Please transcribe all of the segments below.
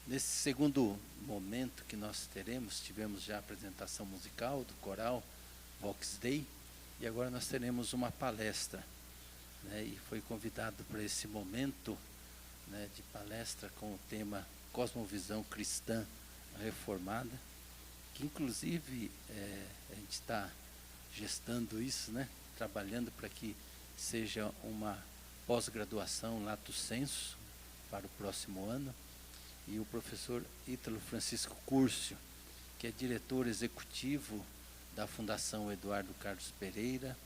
Nesse segundo momento que nós tivemos já a apresentação musical do coral Vox Dei, e agora nós teremos uma palestra, né, e foi convidado para esse momento, né, de palestra com o tema Cosmovisão Cristã Reformada, que inclusive a gente está gestando isso, né, trabalhando para que seja uma pós-graduação lato sensu para o próximo ano. E o professor Ítalo Francisco Curcio, que é diretor executivo da Fundação Eduardo Carlos Pereira.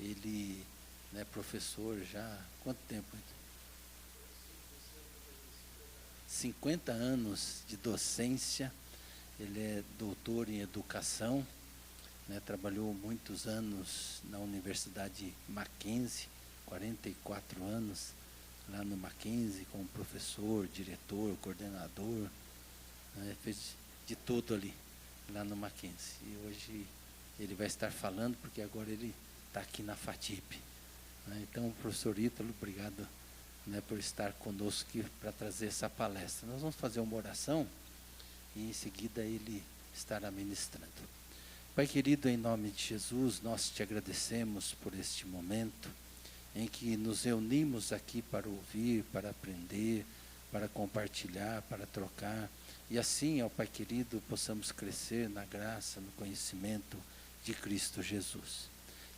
Ele é professor já há quanto tempo? 50 anos de docência. Ele é doutor em educação, né, trabalhou muitos anos na Universidade Mackenzie, 44 anos, lá no Mackenzie, como professor, diretor, coordenador, né, fez de tudo ali, lá no Mackenzie. E hoje ele vai estar falando, porque agora ele está aqui na FATIP. Né. Então, professor Ítalo, obrigado, né, por estar conosco aqui para trazer essa palestra. Nós vamos fazer uma oração e em seguida ele estará ministrando. Pai querido, em nome de Jesus, nós te agradecemos por este momento em que nos reunimos aqui para ouvir, para aprender, para compartilhar, para trocar. E assim, ó Pai querido, possamos crescer na graça, no conhecimento de Cristo Jesus.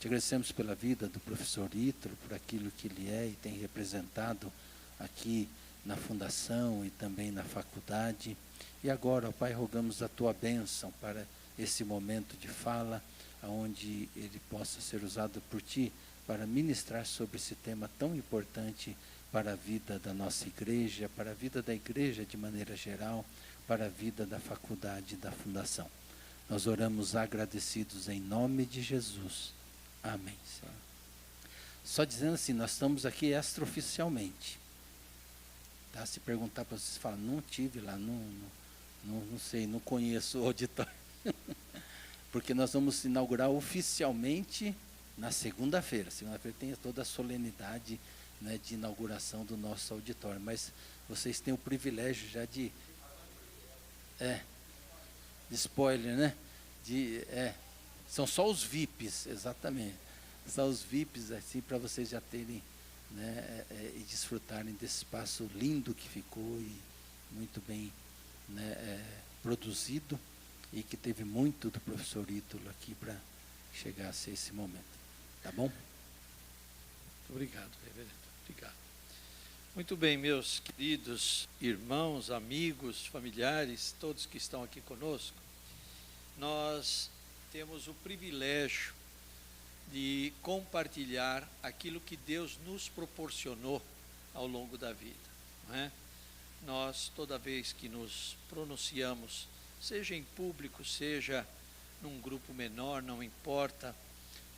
Te agradecemos pela vida do professor Ítalo, por aquilo que ele é e tem representado aqui na fundação e também na faculdade. E agora, ó Pai, rogamos a tua bênção para esse momento de fala, onde ele possa ser usado por ti para ministrar sobre esse tema tão importante para a vida da nossa igreja, para a vida da igreja de maneira geral, para a vida da faculdade e da fundação. Nós oramos agradecidos em nome de Jesus. Amém, Senhor. Só dizendo assim, nós estamos aqui extraoficialmente. Tá? Se perguntar para vocês, falam, não tive lá, não sei, não conheço o auditório. Porque nós vamos inaugurar oficialmente na segunda-feira. Segunda-feira tem toda a solenidade, né, de inauguração do nosso auditório. Mas vocês têm o privilégio já de spoiler, né? São só os VIPs, exatamente. São os VIPs, assim, para vocês já terem, né, e desfrutarem desse espaço lindo que ficou e muito bem, né, produzido, e que teve muito do professor Ítalo aqui para chegar a esse momento. Tá bom? Muito obrigado, reverendo. Obrigado. Muito bem, meus queridos irmãos, amigos, familiares, todos que estão aqui conosco, nós temos o privilégio de compartilhar aquilo que Deus nos proporcionou ao longo da vida, não é? Nós, toda vez que nos pronunciamos, seja em público, seja num grupo menor, não importa,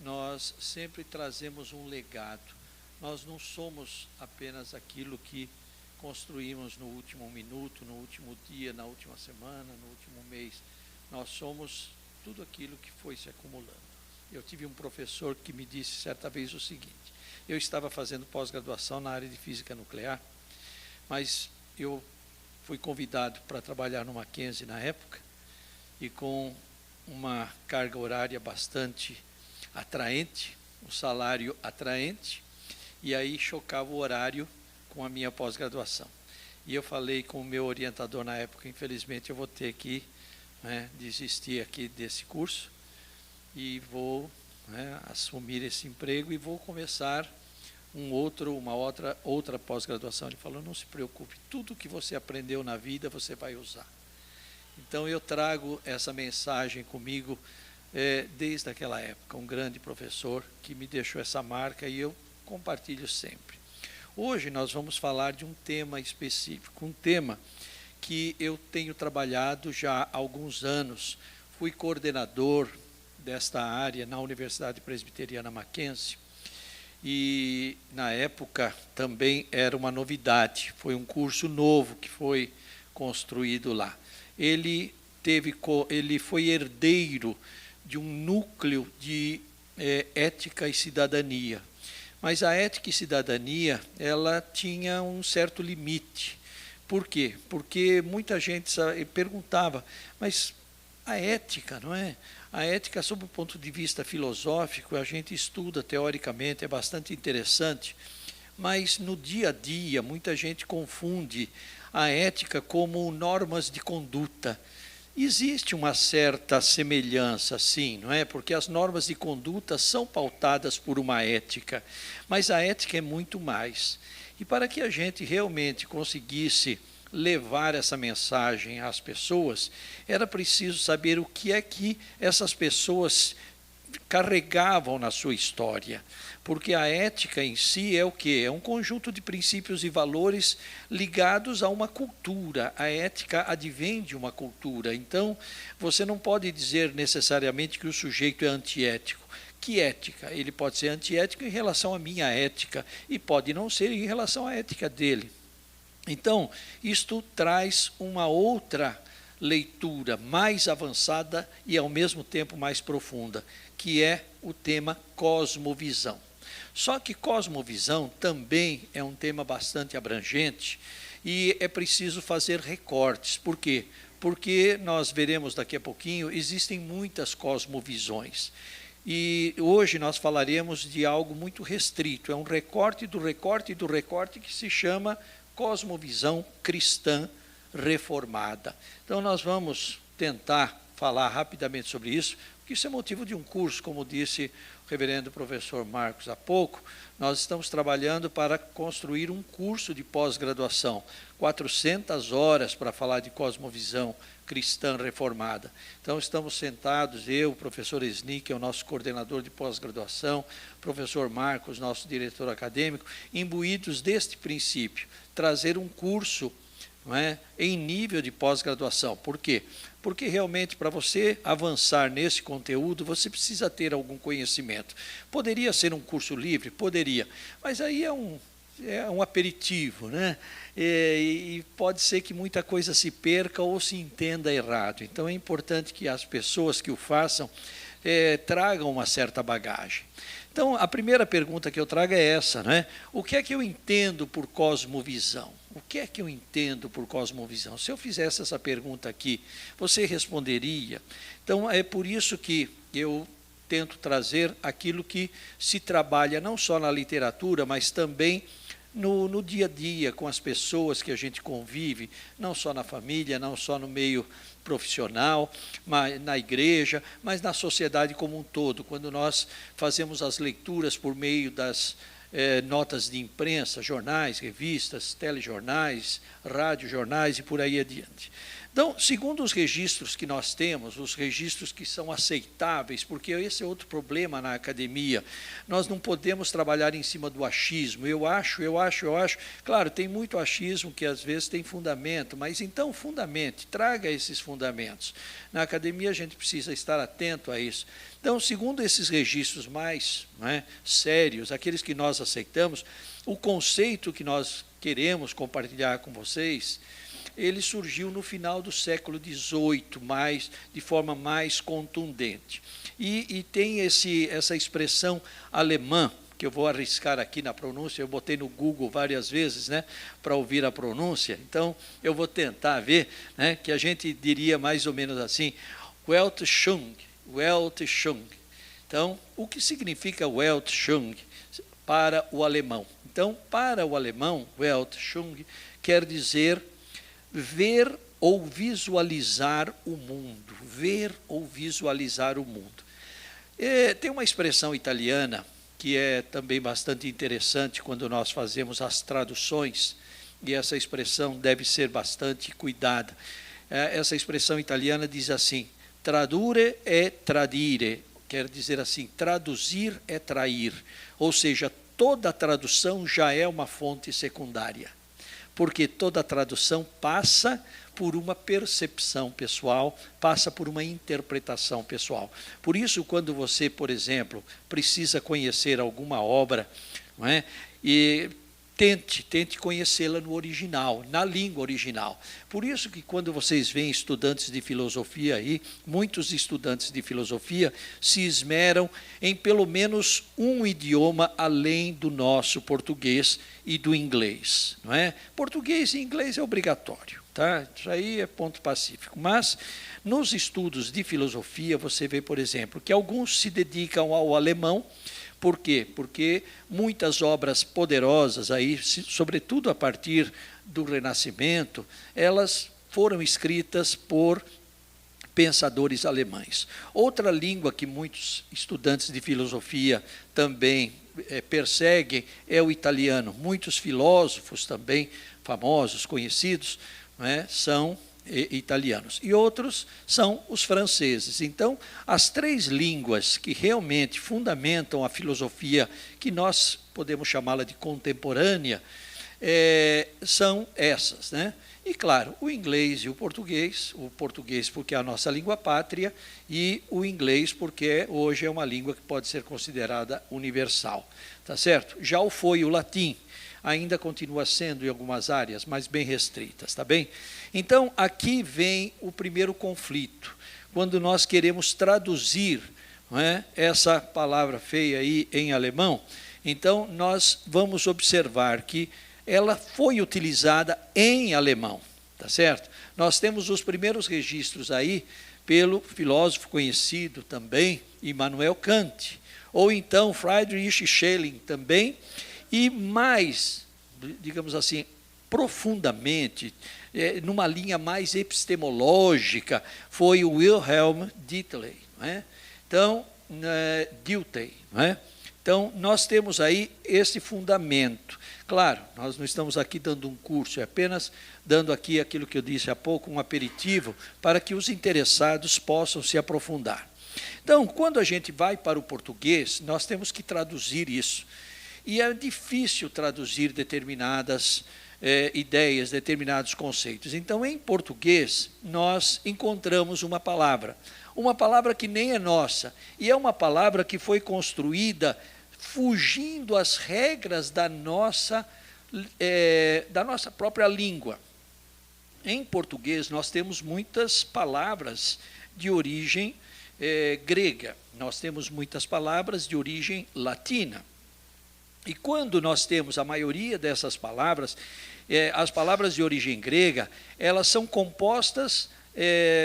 nós sempre trazemos um legado. Nós não somos apenas aquilo que construímos no último minuto, no último dia, na última semana, no último mês. Nós somos tudo aquilo que foi se acumulando. Eu tive um professor que me disse certa vez o seguinte: eu estava fazendo pós-graduação na área de física nuclear, mas eu fui convidado para trabalhar no Mackenzie na época, e com uma carga horária bastante atraente, um salário atraente, e aí chocava o horário com a minha pós-graduação. E eu falei com o meu orientador na época, infelizmente eu vou ter que, né, desistir aqui desse curso, e vou, né, assumir esse emprego e vou começar uma outra pós-graduação. Ele falou, não se preocupe, tudo que você aprendeu na vida você vai usar. Então eu trago essa mensagem comigo desde aquela época, um grande professor que me deixou essa marca e eu compartilho sempre. Hoje nós vamos falar de um tema específico, um tema que eu tenho trabalhado já há alguns anos. Fui coordenador desta área na Universidade Presbiteriana Mackenzie, e na época também era uma novidade, foi um curso novo que foi construído lá. Ele foi herdeiro de um núcleo de ética e cidadania, mas a ética e cidadania ela tinha um certo limite, Por quê? Porque muita gente perguntava, mas a ética, não é? A ética, sob o ponto de vista filosófico, a gente estuda teoricamente, é bastante interessante, mas no dia a dia, muita gente confunde a ética como normas de conduta. Existe uma certa semelhança, sim, não é? Porque as normas de conduta são pautadas por uma ética, mas a ética é muito mais. E para que a gente realmente conseguisse levar essa mensagem às pessoas, era preciso saber o que é que essas pessoas carregavam na sua história. Porque a ética em si é o quê? É um conjunto de princípios e valores ligados a uma cultura. A ética advém de uma cultura. Então, você não pode dizer necessariamente que o sujeito é antiético. Que ética? Ele pode ser antiético em relação à minha ética e pode não ser em relação à ética dele. Então, isto traz uma outra leitura mais avançada e, ao mesmo tempo, mais profunda, que é o tema cosmovisão. Só que cosmovisão também é um tema bastante abrangente e é preciso fazer recortes. Por quê? Porque nós veremos daqui a pouquinho, existem muitas cosmovisões. E hoje nós falaremos de algo muito restrito, é um recorte do recorte do recorte que se chama cosmovisão cristã reformada. Então nós vamos tentar falar rapidamente sobre isso, porque isso é motivo de um curso, como disse o reverendo professor Marcos há pouco. Nós estamos trabalhando para construir um curso de pós-graduação, 400 horas para falar de cosmovisão cristã reformada. Então estamos sentados, eu, o professor Esni, que é o nosso coordenador de pós-graduação, o professor Marcos, nosso diretor acadêmico, imbuídos deste princípio, trazer um curso, não é, em nível de pós-graduação. Por quê? Porque realmente para você avançar nesse conteúdo, você precisa ter algum conhecimento. Poderia ser um curso livre? Poderia, mas aí é um aperitivo, né? E pode ser que muita coisa se perca ou se entenda errado. Então é importante que as pessoas que o façam tragam uma certa bagagem. Então a primeira pergunta que eu trago é essa, né? O que é que eu entendo por cosmovisão? O que é que eu entendo por cosmovisão? Se eu fizesse essa pergunta aqui, você responderia? Então é por isso que eu tento trazer aquilo que se trabalha não só na literatura, mas também no dia a dia, com as pessoas que a gente convive, não só na família, não só no meio profissional, mas na igreja, mas na sociedade como um todo, quando nós fazemos as leituras por meio das notas de imprensa, jornais, revistas, telejornais, radiojornais e por aí adiante. Então, segundo os registros que nós temos, os registros que são aceitáveis, porque esse é outro problema na academia, nós não podemos trabalhar em cima do achismo, eu acho. Claro, tem muito achismo que às vezes tem fundamento, mas então fundamente, traga esses fundamentos. Na academia a gente precisa estar atento a isso. Então, segundo esses registros mais sérios, aqueles que nós aceitamos, o conceito que nós queremos compartilhar com vocês, ele surgiu no final do século XVIII, de forma mais contundente. E tem essa expressão alemã, que eu vou arriscar aqui na pronúncia, eu botei no Google várias vezes, para ouvir a pronúncia, então eu vou tentar ver, que a gente diria mais ou menos assim, Weltanschauung. Então, o que significa Weltanschauung para o alemão? Então, para o alemão, Weltanschauung quer dizer ver ou visualizar o mundo. Ver ou visualizar o mundo. Tem uma expressão italiana que é também bastante interessante quando nós fazemos as traduções, e essa expressão deve ser bastante cuidada. Essa expressão italiana diz assim, tradurre é tradire, quer dizer assim, traduzir é trair, ou seja, toda tradução já é uma fonte secundária, porque toda tradução passa por uma percepção pessoal, passa por uma interpretação pessoal. Por isso, quando você, por exemplo, precisa conhecer alguma obra, e tente conhecê-la no original, na língua original. Por isso que quando vocês veem estudantes de filosofia aí, muitos estudantes de filosofia se esmeram em pelo menos um idioma além do nosso português e do inglês, não é? Português e inglês é obrigatório, tá? Isso aí é ponto pacífico. Mas nos estudos de filosofia você vê, por exemplo, que alguns se dedicam ao alemão. Por quê? Porque muitas obras poderosas, aí, sobretudo a partir do Renascimento, elas foram escritas por pensadores alemães. Outra língua que muitos estudantes de filosofia também perseguem é o italiano. Muitos filósofos também famosos, conhecidos, né, são italianos, e outros são os franceses. Então, as três línguas que realmente fundamentam a filosofia, que nós podemos chamá-la de contemporânea, são essas, né? E, claro, o inglês e o português porque é a nossa língua pátria, e o inglês porque hoje é uma língua que pode ser considerada universal, tá certo? Já foi o latim, ainda continua sendo em algumas áreas, mas bem restritas, tá bem? Então, aqui vem o primeiro conflito, quando nós queremos traduzir, não é, essa palavra feia aí em alemão. Então, nós vamos observar que ela foi utilizada em alemão, tá certo? Nós temos os primeiros registros aí pelo filósofo conhecido também, Immanuel Kant, ou então Friedrich Schelling também, e mais, digamos assim, profundamente, numa linha mais epistemológica, foi o Wilhelm Dilthey, não é? Então, Dilthey, não é? Então, nós temos aí esse fundamento. Claro, nós não estamos aqui dando um curso, é apenas dando aqui aquilo que eu disse há pouco, um aperitivo, para que os interessados possam se aprofundar. Então, quando a gente vai para o português, nós temos que traduzir isso. E é difícil traduzir determinadas ideias, determinados conceitos. Então, em português, nós encontramos uma palavra que nem é nossa, e é uma palavra que foi construída fugindo às regras da nossa própria língua. Em português, nós temos muitas palavras de origem grega, nós temos muitas palavras de origem latina. E quando nós temos a maioria dessas palavras, as palavras de origem grega, elas são compostas,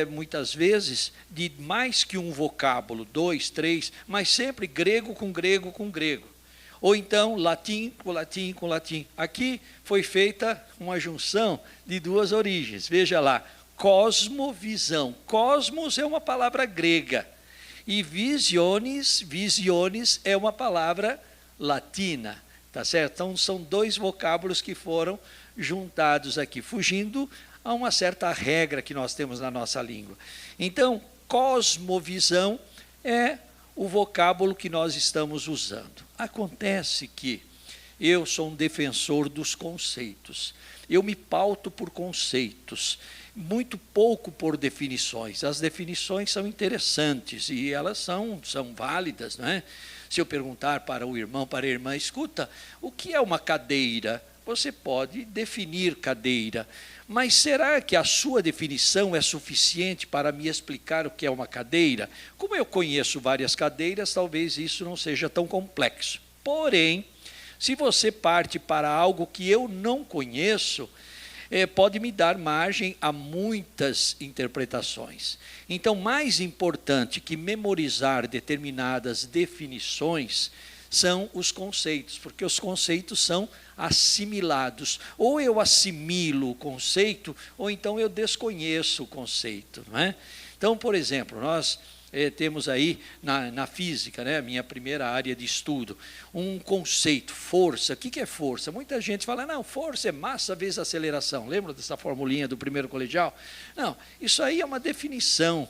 muitas vezes, de mais que um vocábulo, 2, 3, mas sempre grego com grego com grego. Ou então, latim com latim com latim. Aqui foi feita uma junção de duas origens. Veja lá, cosmovisão. Cosmos é uma palavra grega. E visiones é uma palavra latina, tá certo? Então, são dois vocábulos que foram juntados aqui, fugindo a uma certa regra que nós temos na nossa língua. Então, cosmovisão é o vocábulo que nós estamos usando. Acontece que eu sou um defensor dos conceitos. Eu me pauto por conceitos, muito pouco por definições. As definições são interessantes e elas são válidas, não é? Se eu perguntar para o irmão, para a irmã, escuta, o que é uma cadeira? Você pode definir cadeira, mas será que a sua definição é suficiente para me explicar o que é uma cadeira? Como eu conheço várias cadeiras, talvez isso não seja tão complexo. Porém, se você parte para algo que eu não conheço, pode me dar margem a muitas interpretações. Então, mais importante que memorizar determinadas definições são os conceitos, porque os conceitos são assimilados. Ou eu assimilo o conceito, ou então eu desconheço o conceito, não é? Então, por exemplo, nós temos aí na física, né, minha primeira área de estudo, um conceito, força. O que é força? Muita gente fala, não, força é massa vezes aceleração. Lembra dessa formulinha do primeiro colegial? Não, isso aí é uma definição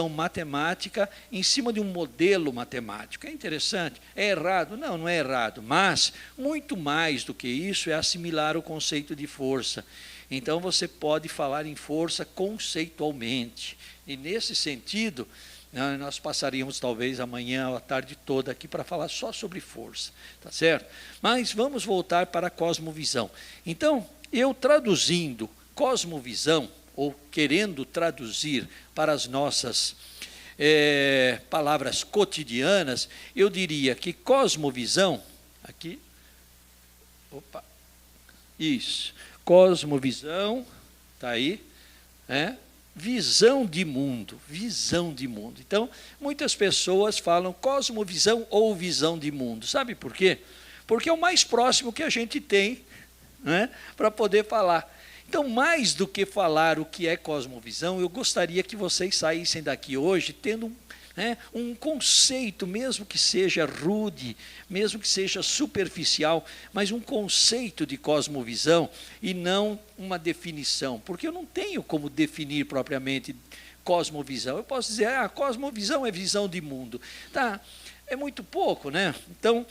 matemática em cima de um modelo matemático. É interessante? É errado? Não, não é errado, mas muito mais do que isso é assimilar o conceito de força. Então, você pode falar em força conceitualmente. E, nesse sentido, Nós passaríamos talvez amanhã, a tarde toda aqui para falar só sobre força, tá certo? Mas vamos voltar para a cosmovisão. Então, eu traduzindo cosmovisão, ou querendo traduzir para as nossas palavras cotidianas, eu diria que cosmovisão, aqui, isso, cosmovisão, está aí, visão de mundo, visão de mundo. Então, muitas pessoas falam cosmovisão ou visão de mundo. Sabe por quê? Porque é o mais próximo que a gente tem, para poder falar. Então, mais do que falar o que é cosmovisão, eu gostaria que vocês saíssem daqui hoje tendo um conceito, mesmo que seja rude, mesmo que seja superficial, mas um conceito de cosmovisão e não uma definição, porque eu não tenho como definir propriamente cosmovisão. Eu posso dizer, a cosmovisão é visão de mundo. Tá? É muito pouco, né? Então,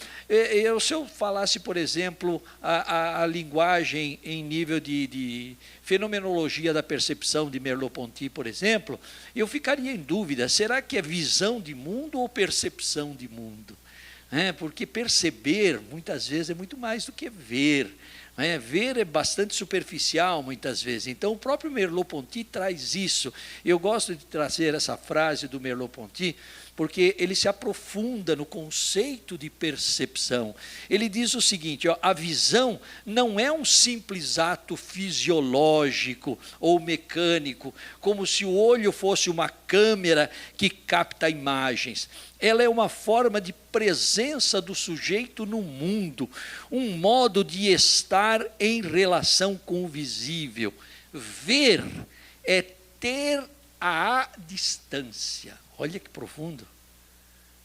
se eu falasse, por exemplo, a linguagem em nível de fenomenologia da percepção de Merleau-Ponty, por exemplo, eu ficaria em dúvida, será que é visão de mundo ou percepção de mundo? Porque perceber, muitas vezes, é muito mais do que ver. Ver é bastante superficial, muitas vezes. Então, o próprio Merleau-Ponty traz isso. Eu gosto de trazer essa frase do Merleau-Ponty, porque ele se aprofunda no conceito de percepção. Ele diz o seguinte, a visão não é um simples ato fisiológico ou mecânico, como se o olho fosse uma câmera que capta imagens. Ela é uma forma de presença do sujeito no mundo, um modo de estar em relação com o visível. Ver é ter à distância. Olha que profundo.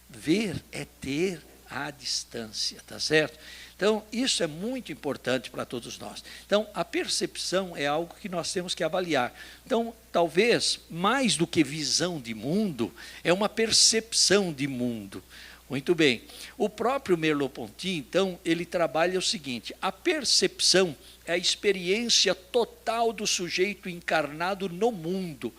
Ver é ter à distância, tá certo? Então, isso é muito importante para todos nós. Então, a percepção é algo que nós temos que avaliar. Então, talvez, mais do que visão de mundo, é uma percepção de mundo. Muito bem. O próprio Merleau-Ponty, então, ele trabalha o seguinte, a percepção é a experiência total do sujeito encarnado no mundo,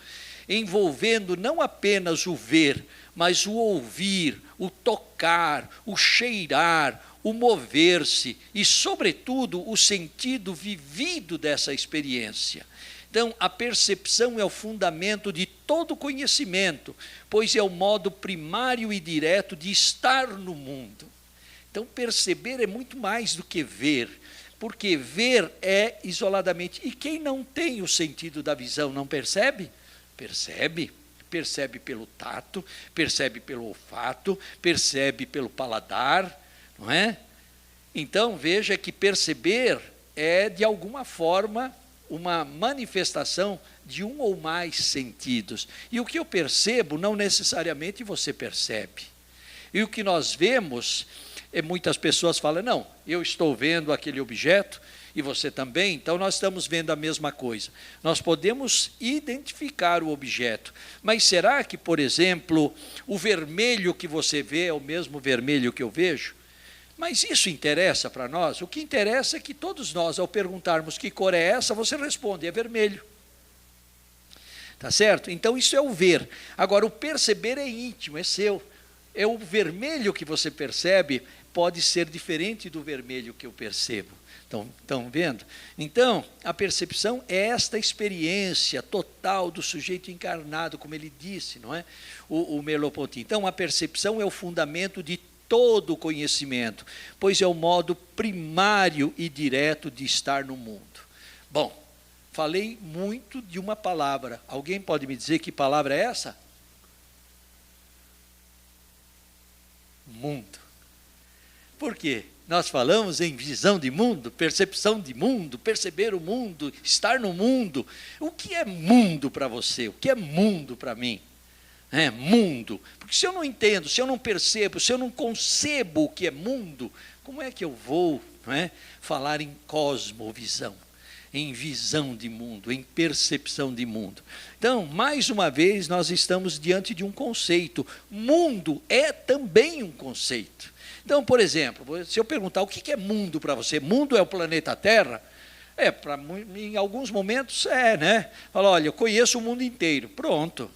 envolvendo não apenas o ver, mas o ouvir, o tocar, o cheirar, o mover-se e, sobretudo, o sentido vivido dessa experiência. Então, a percepção é o fundamento de todo conhecimento, pois é o modo primário e direto de estar no mundo. Então, perceber é muito mais do que ver, porque ver é isoladamente. E quem não tem o sentido da visão não percebe? Percebe. Percebe pelo tato, percebe pelo olfato, percebe pelo paladar, não é? Então, veja que perceber é, de alguma forma, uma manifestação de um ou mais sentidos. E o que eu percebo, não necessariamente você percebe. E o que nós vemos, muitas pessoas falam, não, eu estou vendo aquele objeto, e você também, então nós estamos vendo a mesma coisa. Nós podemos identificar o objeto, mas será que, por exemplo, o vermelho que você vê é o mesmo vermelho que eu vejo? Mas isso interessa para nós? O que interessa é que todos nós, ao perguntarmos que cor é essa, você responde, é vermelho. Tá certo? Então isso é o ver. Agora, o perceber é íntimo, é seu. É o vermelho que você percebe, pode ser diferente do vermelho que eu percebo. Estão vendo? Então, a percepção é esta experiência total do sujeito encarnado, como ele disse, não é? O Merleau-Ponty. Então, a percepção é o fundamento de todo o conhecimento, pois é o modo primário e direto de estar no mundo. Bom, falei muito de uma palavra. Alguém pode me dizer que palavra é essa? Mundo. Por quê? Nós falamos em visão de mundo, percepção de mundo, perceber o mundo, estar no mundo. O que é mundo para você? O que é mundo para mim? Mundo. Porque se eu não entendo, se eu não percebo, se eu não concebo o que é mundo, como é que eu vou falar em cosmovisão, em visão de mundo, em percepção de mundo? Então, mais uma vez, nós estamos diante de um conceito. Mundo é também um conceito. Então, por exemplo, se eu perguntar o que é mundo para você, mundo é o planeta Terra? Em alguns momentos né? Fala, olha, eu conheço o mundo inteiro. Pronto.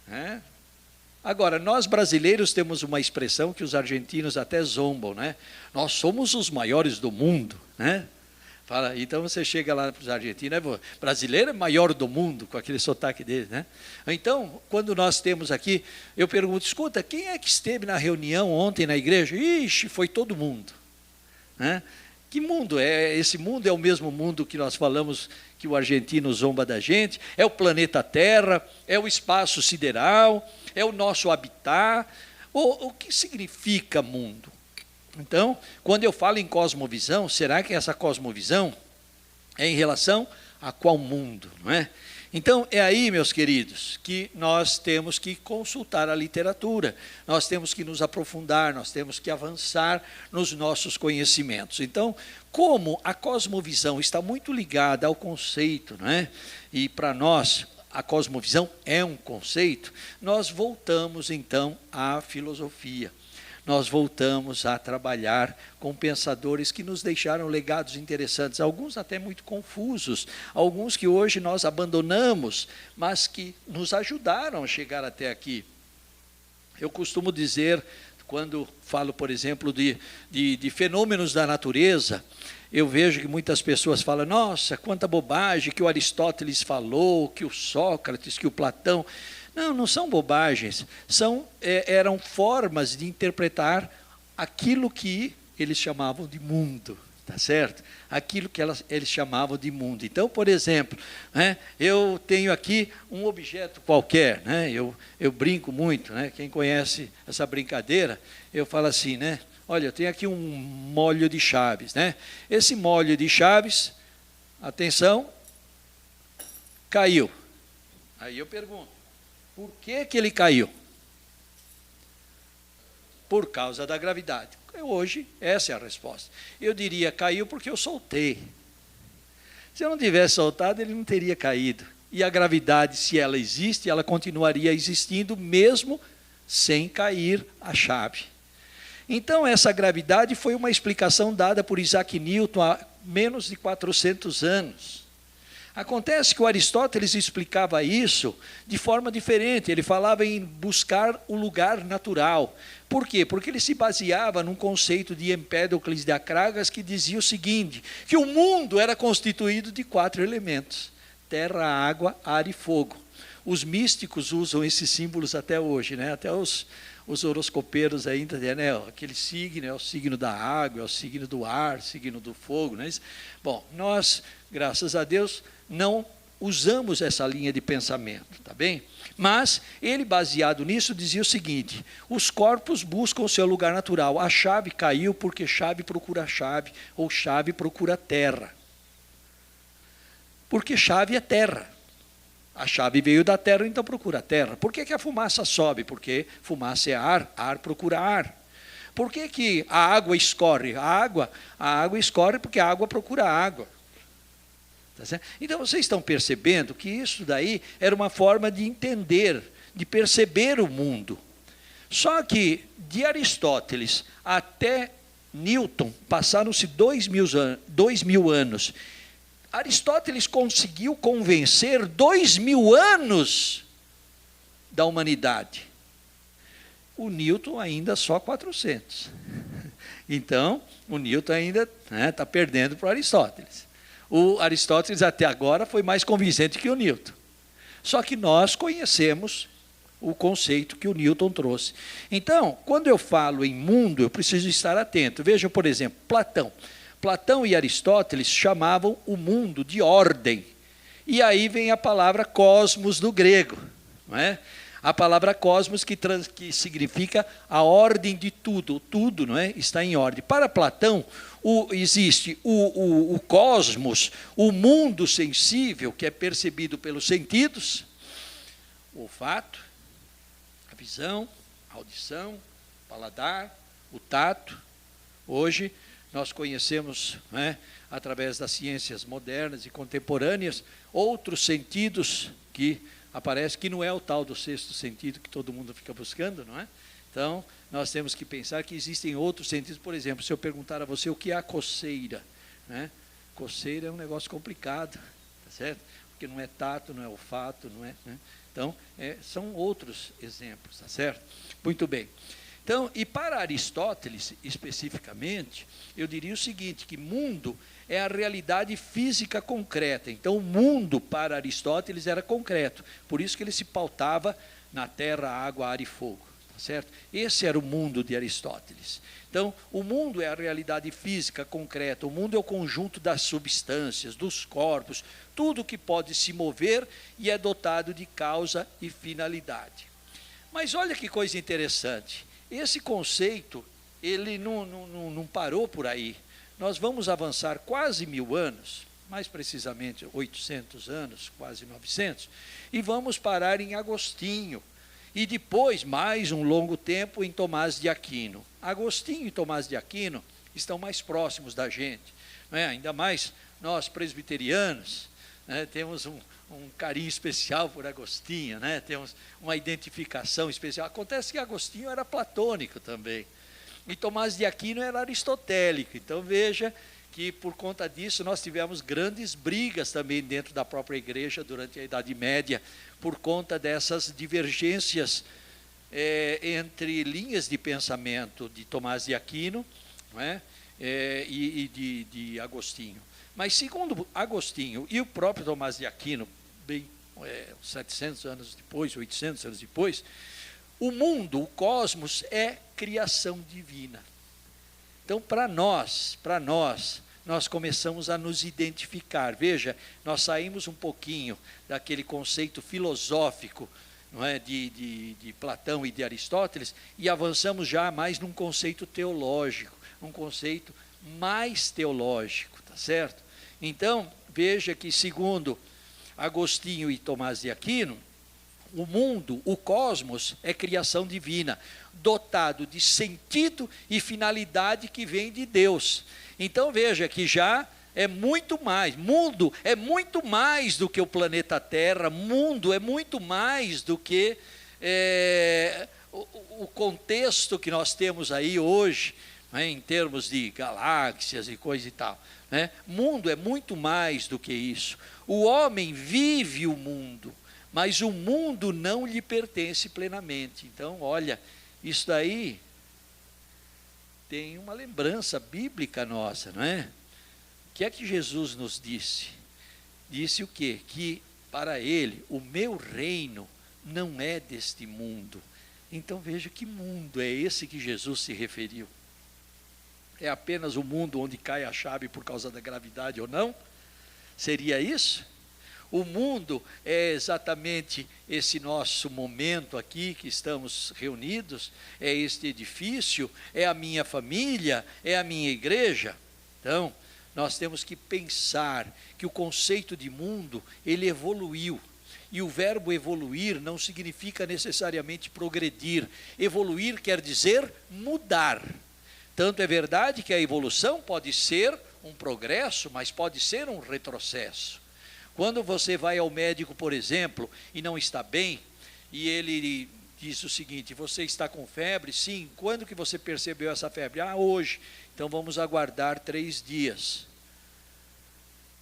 né? Agora, nós brasileiros temos uma expressão que os argentinos até zombam, né? Nós somos os maiores do mundo, né? Fala, então você chega lá para os argentinos, brasileiro é maior do mundo, com aquele sotaque dele, né? Então, quando nós temos aqui, eu pergunto, escuta, quem é que esteve na reunião ontem na igreja? Ixi, foi todo mundo, né? Que mundo é? Esse mundo é o mesmo mundo que nós falamos que o argentino zomba da gente? É o planeta Terra? É o espaço sideral? É o nosso habitat? O que significa mundo? Então, quando eu falo em cosmovisão, será que essa cosmovisão é em relação a qual mundo, não é? Então, é aí, meus queridos, que nós temos que consultar a literatura, nós temos que nos aprofundar, nós temos que avançar nos nossos conhecimentos. Então, como a cosmovisão está muito ligada ao conceito, não é? E para nós, a cosmovisão é um conceito, nós voltamos, então, à filosofia. Nós voltamos a trabalhar com pensadores que nos deixaram legados interessantes, alguns até muito confusos, alguns que hoje nós abandonamos, mas que nos ajudaram a chegar até aqui. Eu costumo dizer, quando falo, por exemplo, de fenômenos da natureza, eu vejo que muitas pessoas falam, nossa, quanta bobagem que o Aristóteles falou, que o Sócrates, que o Platão... Não, não são bobagens, eram formas de interpretar aquilo que eles chamavam de mundo, tá certo? Aquilo que eles chamavam de mundo. Então, por exemplo, né, eu tenho aqui um objeto qualquer, né, eu brinco muito, né, quem conhece essa brincadeira, eu falo assim, né, olha, eu tenho aqui um molho de chaves, né, esse molho de chaves, atenção, caiu. Aí eu pergunto, por que ele caiu? Por causa da gravidade. Hoje, essa é a resposta. Eu diria, caiu porque eu soltei. Se eu não tivesse soltado, ele não teria caído. E a gravidade, se ela existe, ela continuaria existindo, mesmo sem cair a chave. Então, essa gravidade foi uma explicação dada por Isaac Newton há menos de 400 anos. Acontece que o Aristóteles explicava isso de forma diferente, ele falava em buscar o lugar natural. Por quê? Porque ele se baseava num conceito de Empédocles de Acragas que dizia o seguinte, que o mundo era constituído de 4 elementos, terra, água, ar e fogo. Os místicos usam esses símbolos até hoje, né? Até os horoscopeiros ainda, né? Aquele signo é o signo da água, é o signo do ar, signo do fogo. Né? Bom, nós, graças a Deus, não usamos essa linha de pensamento, tá bem? Mas ele, baseado nisso, dizia o seguinte, os corpos buscam o seu lugar natural, a chave caiu porque chave procura chave, ou chave procura terra. Porque chave é terra. A chave veio da terra, então procura a terra. Por que a fumaça sobe? Porque fumaça é ar, ar procura ar. Por que a água escorre? A água escorre porque a água procura água. Tá certo? Então vocês estão percebendo que isso daí era uma forma de entender, de perceber o mundo. Só que de Aristóteles até Newton passaram-se 2000 anos. Aristóteles conseguiu convencer 2000 anos da humanidade. O Newton ainda só 400. Então, o Newton ainda está perdendo para o Aristóteles. O Aristóteles até agora foi mais convincente que o Newton. Só que nós conhecemos o conceito que o Newton trouxe. Então, quando eu falo em mundo, eu preciso estar atento. Vejam, por exemplo, Platão. Platão e Aristóteles chamavam o mundo de ordem. E aí vem a palavra cosmos do grego, não é? A palavra cosmos que significa a ordem de tudo, tudo, não é? Está em ordem. Para Platão, existe o cosmos, o mundo sensível, que é percebido pelos sentidos, o olfato, a visão, a audição, o paladar, o tato. Hoje, nós conhecemos, né, através das ciências modernas e contemporâneas, outros sentidos que aparecem, que não é o tal do sexto sentido que todo mundo fica buscando, não é? Então, nós temos que pensar que existem outros sentidos. Por exemplo, se eu perguntar a você o que é a coceira, né? Coceira é um negócio complicado, tá certo? Porque não é tato, não é olfato, não é, né? Então, são outros exemplos, tá certo? Muito bem. Então, e para Aristóteles, especificamente, eu diria o seguinte, que mundo é a realidade física concreta. Então, o mundo para Aristóteles era concreto. Por isso que ele se pautava na terra, água, ar e fogo. Tá certo? Esse era o mundo de Aristóteles. Então, o mundo é a realidade física concreta. O mundo é o conjunto das substâncias, dos corpos, tudo que pode se mover e é dotado de causa e finalidade. Mas olha que coisa interessante. Esse conceito, ele não parou por aí. Nós vamos avançar quase 1000 anos, mais precisamente 800 anos, quase 900, e vamos parar em Agostinho. E depois, mais um longo tempo, em Tomás de Aquino. Agostinho e Tomás de Aquino estão mais próximos da gente. Não é? Ainda mais nós, presbiterianos, né, temos um carinho especial por Agostinho, né? Temos uma identificação especial. Acontece que Agostinho era platônico também, e Tomás de Aquino era aristotélico. Então veja que por conta disso nós tivemos grandes brigas também dentro da própria igreja durante a Idade Média, por conta dessas divergências entre linhas de pensamento de Tomás de Aquino, não é? E de Agostinho. Mas segundo Agostinho e o próprio Tomás de Aquino, bem 700 anos depois, 800 anos depois, o mundo, o cosmos, é criação divina. Então, para nós, nós começamos a nos identificar. Veja, nós saímos um pouquinho daquele conceito filosófico, não é, de Platão e de Aristóteles, e avançamos já mais num conceito teológico, um conceito mais teológico, tá certo? Então, veja que segundo Agostinho e Tomás de Aquino, o mundo, o cosmos, é criação divina, dotado de sentido e finalidade que vem de Deus. Então veja que já é muito mais, mundo é muito mais do que o planeta Terra, mundo é muito mais do que o contexto que nós temos aí hoje, né, em termos de galáxias e coisa e tal. Né? Mundo é muito mais do que isso. O homem vive o mundo, mas o mundo não lhe pertence plenamente. Então, olha, isso daí tem uma lembrança bíblica nossa, não é? O que é que Jesus nos disse? Disse o quê? Que para ele, o meu reino não é deste mundo. Então veja que mundo é esse que Jesus se referiu. É apenas o mundo onde cai a chave por causa da gravidade ou não? Seria isso? O mundo é exatamente esse nosso momento aqui que estamos reunidos, é este edifício, é a minha família, é a minha igreja. Então, nós temos que pensar que o conceito de mundo, ele evoluiu. E o verbo evoluir não significa necessariamente progredir. Evoluir quer dizer mudar. Tanto é verdade que a evolução pode ser um progresso, mas pode ser um retrocesso. Quando você vai ao médico, por exemplo, e não está bem, e ele diz o seguinte: você está com febre? Sim. Quando que você percebeu essa febre? Hoje. Então vamos aguardar 3 dias.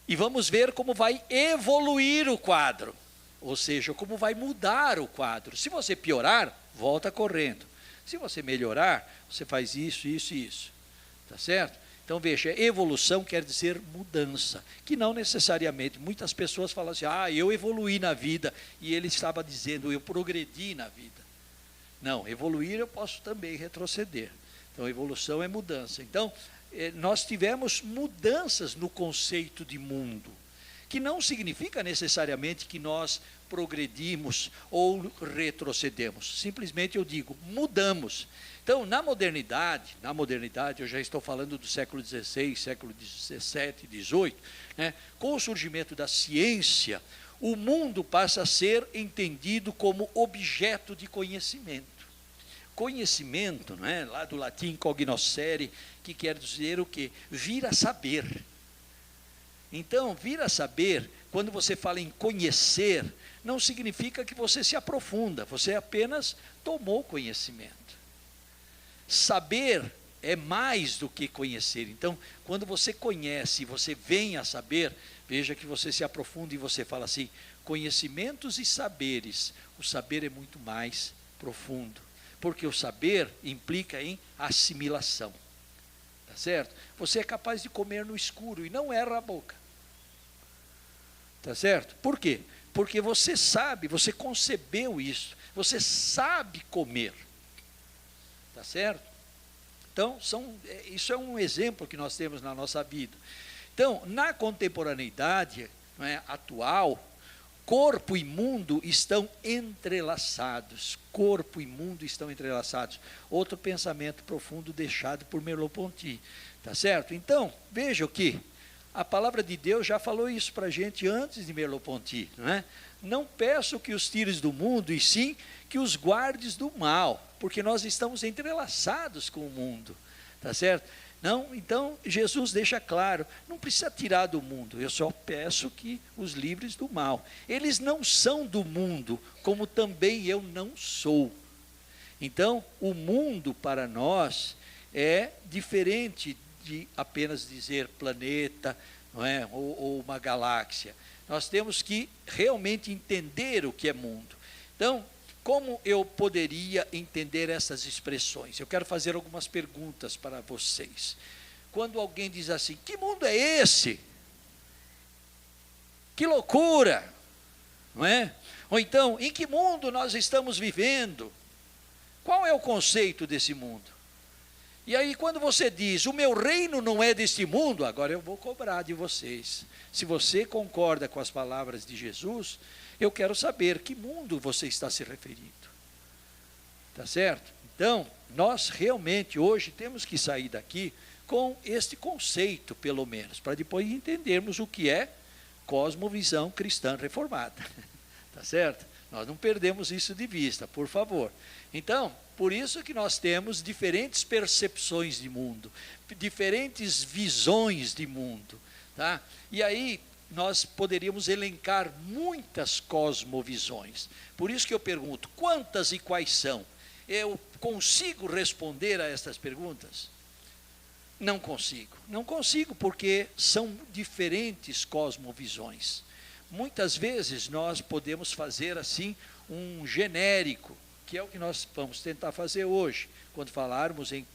E vamos ver como vai evoluir o quadro. Ou seja, como vai mudar o quadro. Se você piorar, volta correndo. Se você melhorar, você faz isso, isso e isso. Tá certo? Então veja, evolução quer dizer mudança, que não necessariamente, muitas pessoas falam assim, eu evoluí na vida, e ele estava dizendo, eu progredi na vida. Não, evoluir eu posso também retroceder. Então evolução é mudança. Então, nós tivemos mudanças no conceito de mundo, que não significa necessariamente que nós progredimos ou retrocedemos. Simplesmente eu digo, mudamos. Então, na modernidade, eu já estou falando do século XVI, século XVII, XVIII, né, com o surgimento da ciência, o mundo passa a ser entendido como objeto de conhecimento. Conhecimento, não é? Lá do latim cognoscere, que quer dizer o quê? Vir a saber. Então, vir a saber, quando você fala em conhecer, não significa que você se aprofunda, você apenas tomou conhecimento. Saber é mais do que conhecer. Então, quando você conhece, você vem a saber, Veja que você se aprofunda e você fala assim, conhecimentos e saberes. O saber é muito mais profundo, porque o saber implica em assimilação. Tá certo? Você é capaz de comer no escuro e não erra a boca. Tá certo? Por quê? Porque você sabe, você concebeu isso, você sabe comer. Tá certo? Então, isso é um exemplo que nós temos na nossa vida. Então, na contemporaneidade, não é, atual, corpo e mundo estão entrelaçados. Corpo e mundo estão entrelaçados. Outro pensamento profundo deixado por Merleau-Ponty. Tá certo? Então, veja que a palavra de Deus já falou isso para a gente antes de Merleau-Ponty. Não é? Não peço que os tires do mundo, e sim que os guardes do mal, porque nós estamos entrelaçados com o mundo. Tá certo? Não, então Jesus deixa claro, não precisa tirar do mundo, eu só peço que os livres do mal. Eles não são do mundo, como também eu não sou. Então, o mundo para nós é diferente de apenas dizer planeta, não é? ou uma galáxia. Nós temos que realmente entender o que é mundo. Então, como eu poderia entender essas expressões? Eu quero fazer algumas perguntas para vocês. Quando alguém diz assim, que mundo é esse? Que loucura! Não é? Ou então, em que mundo nós estamos vivendo? Qual é o conceito desse mundo? E aí quando você diz, o meu reino não é deste mundo, agora eu vou cobrar de vocês. Se você concorda com as palavras de Jesus, eu quero saber que mundo você está se referindo. Tá certo? Então, nós realmente hoje temos que sair daqui com este conceito, pelo menos, para depois entendermos o que é cosmovisão cristã reformada. Tá certo? Nós não perdemos isso de vista, por favor. Então, por isso que nós temos diferentes percepções de mundo, diferentes visões de mundo. Tá? E aí, nós poderíamos elencar muitas cosmovisões. Por isso que eu pergunto, quantas e quais são? Eu consigo responder a estas perguntas? Não consigo. Não consigo porque são diferentes cosmovisões. Muitas vezes nós podemos fazer assim um genérico, que é o que nós vamos tentar fazer hoje, quando falarmos em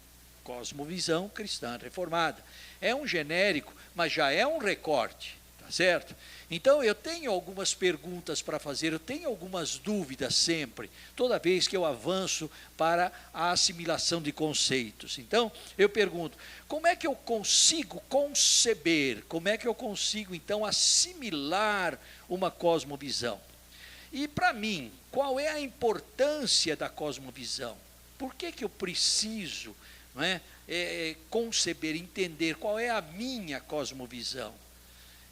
cosmovisão cristã reformada. É um genérico, mas já é um recorte. Certo? Então eu tenho algumas perguntas para fazer, eu tenho algumas dúvidas sempre, toda vez que eu avanço para a assimilação de conceitos. Então eu pergunto, como é que eu consigo conceber, como é que eu consigo então assimilar uma cosmovisão? E para mim, qual é a importância da cosmovisão? Por que eu preciso, não é, conceber, entender qual é a minha cosmovisão?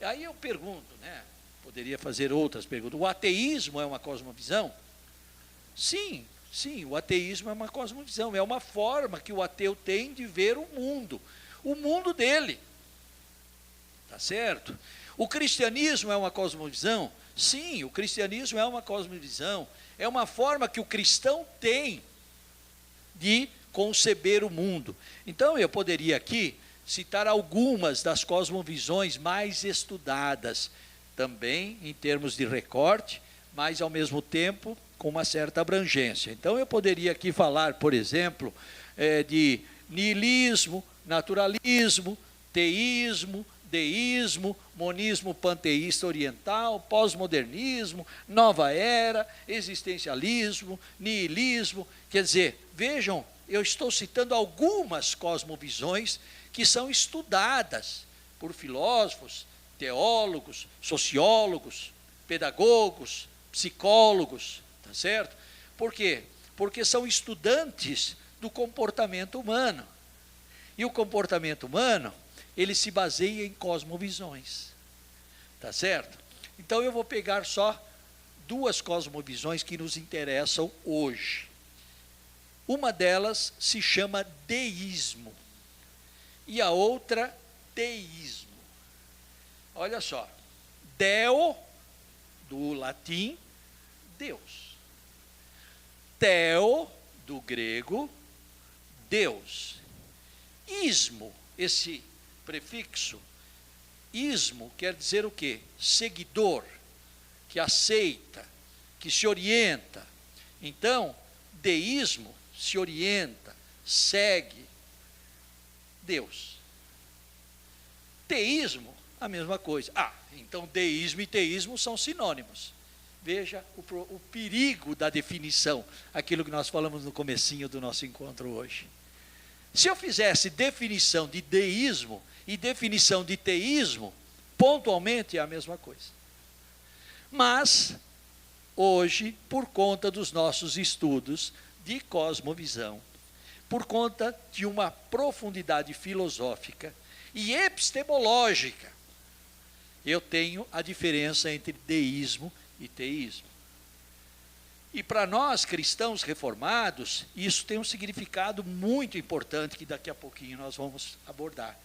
Aí eu pergunto, né? Poderia fazer outras perguntas. O ateísmo é uma cosmovisão? Sim, o ateísmo é uma cosmovisão, é uma forma que o ateu tem de ver o mundo dele. Tá certo? O cristianismo é uma cosmovisão? Sim, o cristianismo é uma cosmovisão, é uma forma que o cristão tem de conceber o mundo. Então eu poderia aqui citar algumas das cosmovisões mais estudadas, também em termos de recorte, mas ao mesmo tempo com uma certa abrangência. Então eu poderia aqui falar, por exemplo, de niilismo, naturalismo, teísmo, deísmo, monismo panteísta oriental, pós-modernismo, nova era, existencialismo, niilismo. Quer dizer, vejam, eu estou citando algumas cosmovisões que são estudadas por filósofos, teólogos, sociólogos, pedagogos, psicólogos, tá certo? Por quê? Porque são estudantes do comportamento humano. E o comportamento humano, ele se baseia em cosmovisões, tá certo? Então eu vou pegar só duas cosmovisões que nos interessam hoje. Uma delas se chama deísmo e a outra teísmo. Olha só, deo, do latim, Deus. Theo, do grego, Deus. Ismo, esse prefixo, ismo quer dizer o quê? Seguidor, que aceita, que se orienta. Então, deísmo se orienta, segue Deus. Teísmo, a mesma coisa. Então deísmo e teísmo são sinônimos. Veja o perigo da definição, aquilo que nós falamos no comecinho do nosso encontro hoje. Se eu fizesse definição de deísmo e definição de teísmo, pontualmente é a mesma coisa. Mas, hoje, por conta dos nossos estudos de cosmovisão, por conta de uma profundidade filosófica e epistemológica, eu tenho a diferença entre deísmo e teísmo. E para nós, cristãos reformados, isso tem um significado muito importante que daqui a pouquinho nós vamos abordar.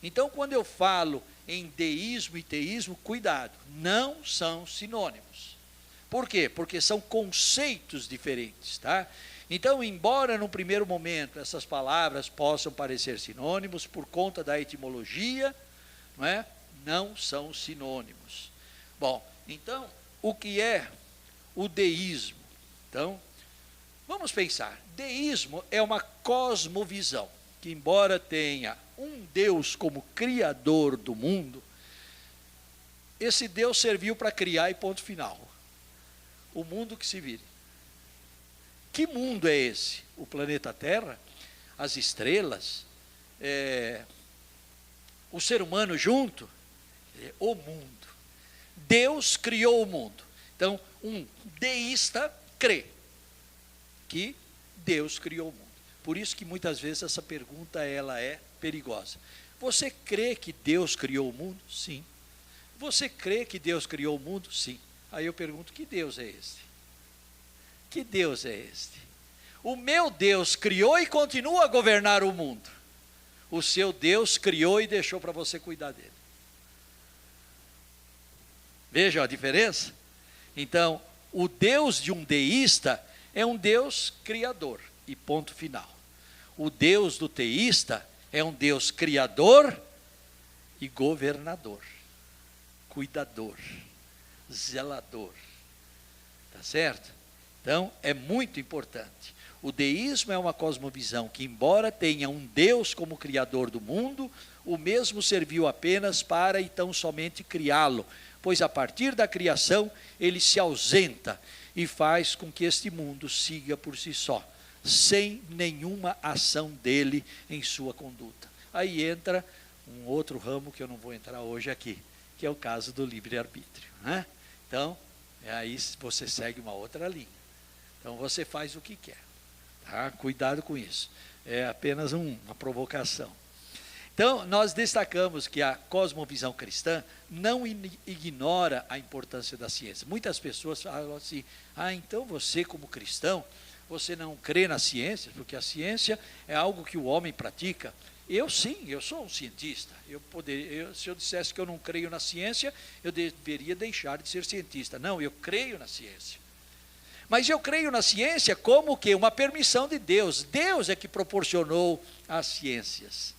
Então, quando eu falo em deísmo e teísmo, cuidado, não são sinônimos. Por quê? Porque são conceitos diferentes, tá? Então, embora no primeiro momento essas palavras possam parecer sinônimos por conta da etimologia, não são sinônimos. Bom, então, o que é o deísmo? Então, vamos pensar. Deísmo é uma cosmovisão, que embora tenha um Deus como criador do mundo, esse Deus serviu para criar e ponto final. O mundo que se vire. Que mundo é esse? O planeta Terra? As estrelas? O ser humano junto? O mundo. Deus criou o mundo. Então, um deísta crê que Deus criou o mundo. Por isso que muitas vezes essa pergunta ela é perigosa. Você crê que Deus criou o mundo? Sim. Você crê que Deus criou o mundo? Sim. Aí eu pergunto, que Deus é este? Que Deus é este? O meu Deus criou e continua a governar o mundo. O seu Deus criou e deixou para você cuidar dele. Veja a diferença? Então, o Deus de um deísta é um Deus criador, e ponto final. O Deus do teísta é um Deus criador e governador, cuidador, zelador. Tá certo? Então, é muito importante. O deísmo é uma cosmovisão que, embora tenha um Deus como criador do mundo, o mesmo serviu apenas para e tão somente criá-lo, pois a partir da criação ele se ausenta e faz com que este mundo siga por si só, sem nenhuma ação dele em sua conduta. Aí entra um outro ramo que eu não vou entrar hoje aqui, que é o caso do livre-arbítrio, né? Então, aí você segue uma outra linha. Então você faz o que quer, tá? Cuidado com isso, é apenas uma provocação. Então nós destacamos que a cosmovisão cristã não ignora a importância da ciência. Muitas pessoas falam assim, então você como cristão, você não crê na ciência, porque a ciência é algo que o homem pratica. Eu sim, eu sou um cientista. Se eu dissesse que eu não creio na ciência, eu deveria deixar de ser cientista. Não, eu creio na ciência. Mas eu creio na ciência como o quê? Uma permissão de Deus. Deus é que proporcionou as ciências.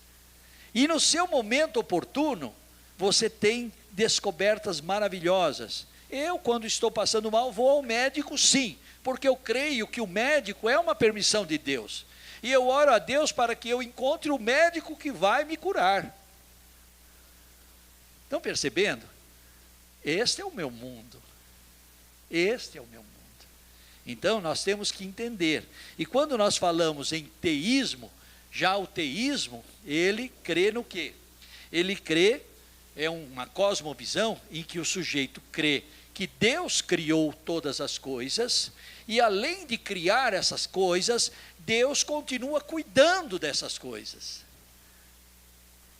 E no seu momento oportuno, você tem descobertas maravilhosas. Eu, quando estou passando mal, vou ao médico, sim, porque eu creio que o médico é uma permissão de Deus. E eu oro a Deus para que eu encontre o médico que vai me curar. Estão percebendo? Este é o meu mundo. Este é o meu mundo. Então, nós temos que entender. E quando nós falamos em teísmo, já o teísmo, ele crê no quê? Ele crê, é uma cosmovisão em que o sujeito crê que Deus criou todas as coisas, e além de criar essas coisas, Deus continua cuidando dessas coisas.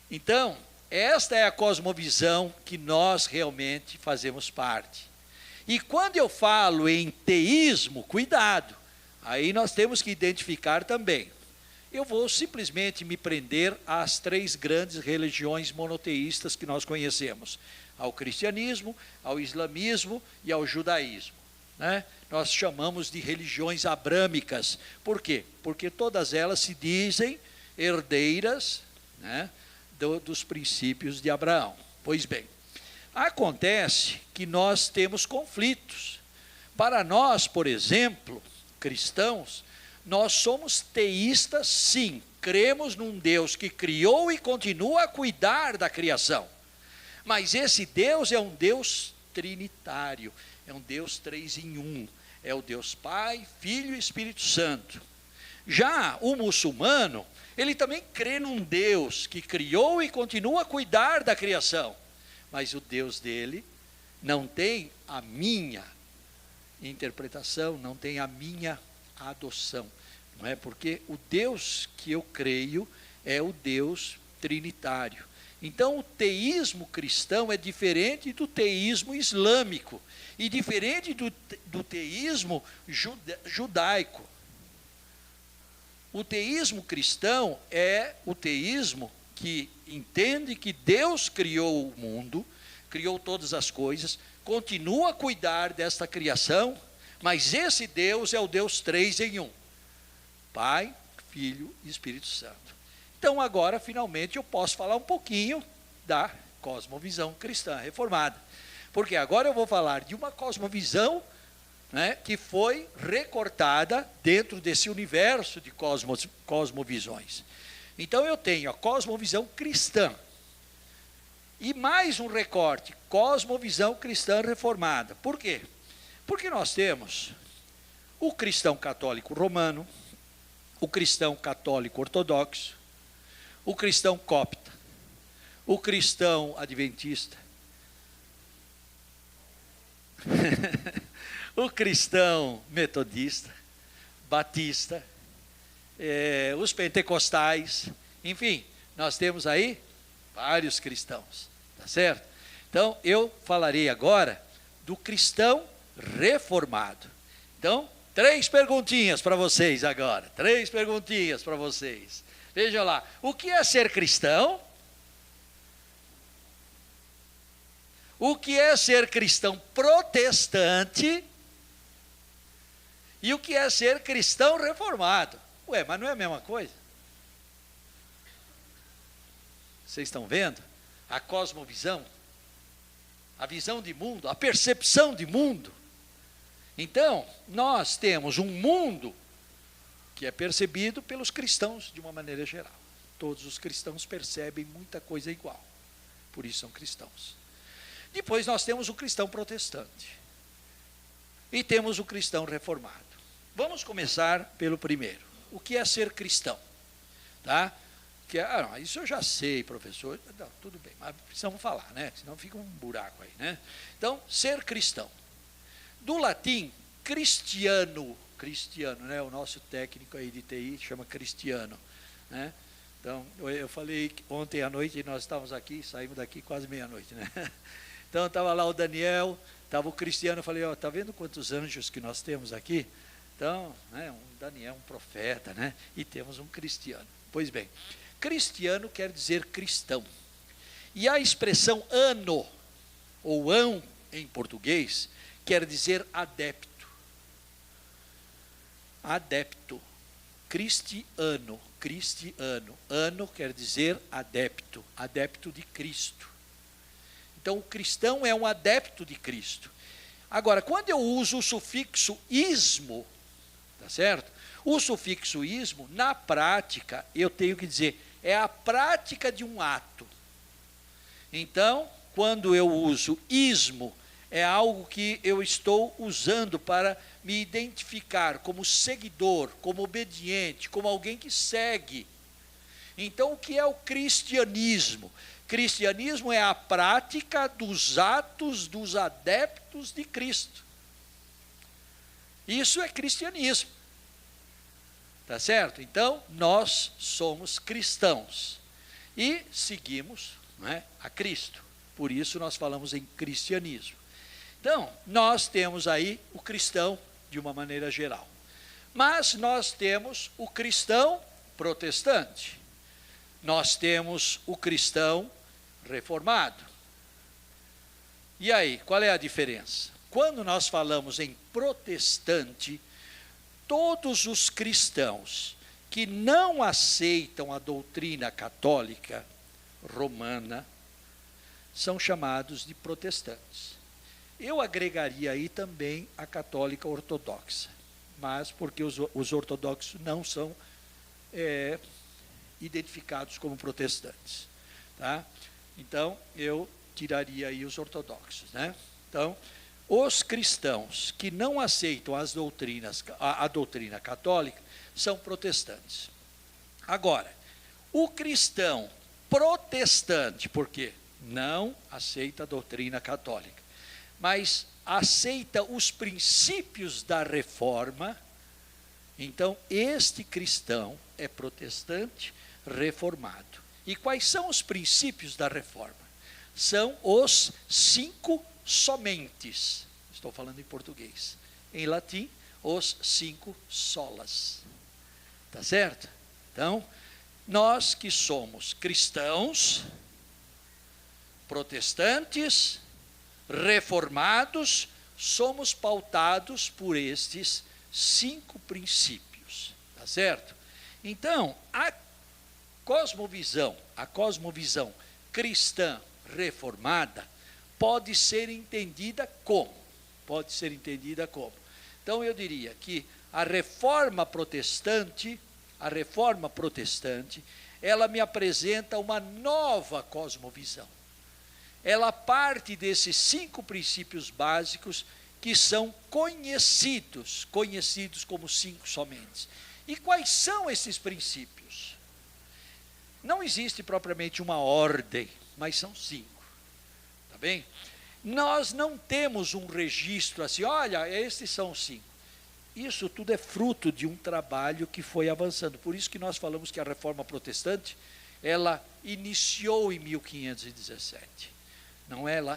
Então, esta é a cosmovisão que nós realmente fazemos parte. E quando eu falo em teísmo, cuidado, aí nós temos que identificar também. Eu vou simplesmente me prender às 3 grandes religiões monoteístas que nós conhecemos: ao cristianismo, ao islamismo e ao judaísmo, né? Nós chamamos de religiões abrâmicas. Por quê? Porque todas elas se dizem herdeiras, né, dos princípios de Abraão. Pois bem, acontece que nós temos conflitos. Para nós, por exemplo, cristãos, nós somos teístas, sim. Cremos num Deus que criou e continua a cuidar da criação. Mas esse Deus é um Deus trinitário, é um Deus 3 em 1. É o Deus Pai, Filho e Espírito Santo. Já o muçulmano, ele também crê num Deus que criou e continua a cuidar da criação. Mas o Deus dele não tem a minha interpretação, não tem a minha adoção. Não é? Porque o Deus que eu creio é o Deus trinitário. Então o teísmo cristão é diferente do teísmo islâmico e diferente do teísmo judaico. O teísmo cristão é o teísmo que entende que Deus criou o mundo, criou todas as coisas, continua a cuidar desta criação, mas esse Deus é o Deus 3 em 1. Pai, Filho e Espírito Santo. Então agora, finalmente, eu posso falar um pouquinho da cosmovisão cristã reformada. Porque agora eu vou falar de uma cosmovisão, né, que foi recortada dentro desse universo de cosmovisões. Então eu tenho a cosmovisão cristã. E mais um recorte, cosmovisão cristã reformada. Por quê? Porque nós temos o cristão católico romano, o cristão católico ortodoxo, o cristão copta, o cristão adventista, o cristão metodista, batista, os pentecostais, enfim, nós temos aí vários cristãos, tá certo? Então, eu falarei agora do cristão reformado. Então, 3 perguntinhas para vocês agora, 3 perguntinhas para vocês. Vejam lá, o que é ser cristão? O que é ser cristão protestante? E o que é ser cristão reformado? Ué, mas não é a mesma coisa? Vocês estão vendo? A cosmovisão, a visão de mundo, a percepção de mundo. Então, nós temos um mundo que é percebido pelos cristãos de uma maneira geral. Todos os cristãos percebem muita coisa igual, por isso são cristãos. Depois nós temos o cristão protestante e temos o cristão reformado. Vamos começar pelo primeiro. O que é ser cristão? Tá? Não, isso eu já sei, professor. Não, tudo bem, mas precisamos falar, né? Senão fica um buraco aí, né? Então, ser cristão. Do latim, cristiano, né? O nosso técnico aí de TI chama cristiano, né? Então, eu falei ontem à noite, nós estávamos aqui, saímos daqui quase meia-noite, né? Então, estava lá o Daniel, estava o Cristiano, eu falei, ó, tá vendo quantos anjos que nós temos aqui? Então, né, um Daniel, um profeta, né? E temos um cristiano. Pois bem, cristiano quer dizer cristão. E a expressão ano, ou ão em português, quer dizer adepto. Adepto. Cristiano. Ano quer dizer adepto. Adepto de Cristo. Então, o cristão é um adepto de Cristo. Agora, quando eu uso o sufixo ismo, tá certo? O sufixo ismo, na prática, eu tenho que dizer, é a prática de um ato. Então, quando eu uso ismo, é algo que eu estou usando para me identificar como seguidor, como obediente, como alguém que segue. Então, o que é o cristianismo? Cristianismo é a prática dos atos dos adeptos de Cristo. Isso é cristianismo. Tá certo? Então, nós somos cristãos e seguimos, né, a Cristo. Por isso nós falamos em cristianismo. Então, nós temos aí o cristão de uma maneira geral. Mas nós temos o cristão protestante. Nós temos o cristão reformado. E aí, qual é a diferença? Quando nós falamos em protestante, todos os cristãos que não aceitam a doutrina católica romana são chamados de protestantes. Eu agregaria aí também a católica ortodoxa, mas porque os ortodoxos não são identificados como protestantes, tá? Então, eu tiraria aí os ortodoxos, né? Então, os cristãos que não aceitam a doutrina católica são protestantes. Agora, o cristão protestante, por quê? Não aceita a doutrina católica, mas aceita os princípios da reforma. Então, este cristão é protestante reformado. E quais são os princípios da reforma? São os 5 somentes. Estou falando em português. Em latim, os 5 solas. Tá certo? Então, nós que somos cristãos, protestantes, reformados, somos pautados por estes 5 princípios, tá certo? Então, a cosmovisão cristã reformada pode ser entendida como? Então, eu diria que a reforma protestante, ela me apresenta uma nova cosmovisão. Ela parte desses 5 princípios básicos que são conhecidos como 5 somentes. E quais são esses princípios? Não existe propriamente uma ordem, mas são 5. Tá bem? Nós não temos um registro assim, olha, esses são os 5. Isso tudo é fruto de um trabalho que foi avançando. Por isso que nós falamos que a reforma protestante, ela iniciou em 1517.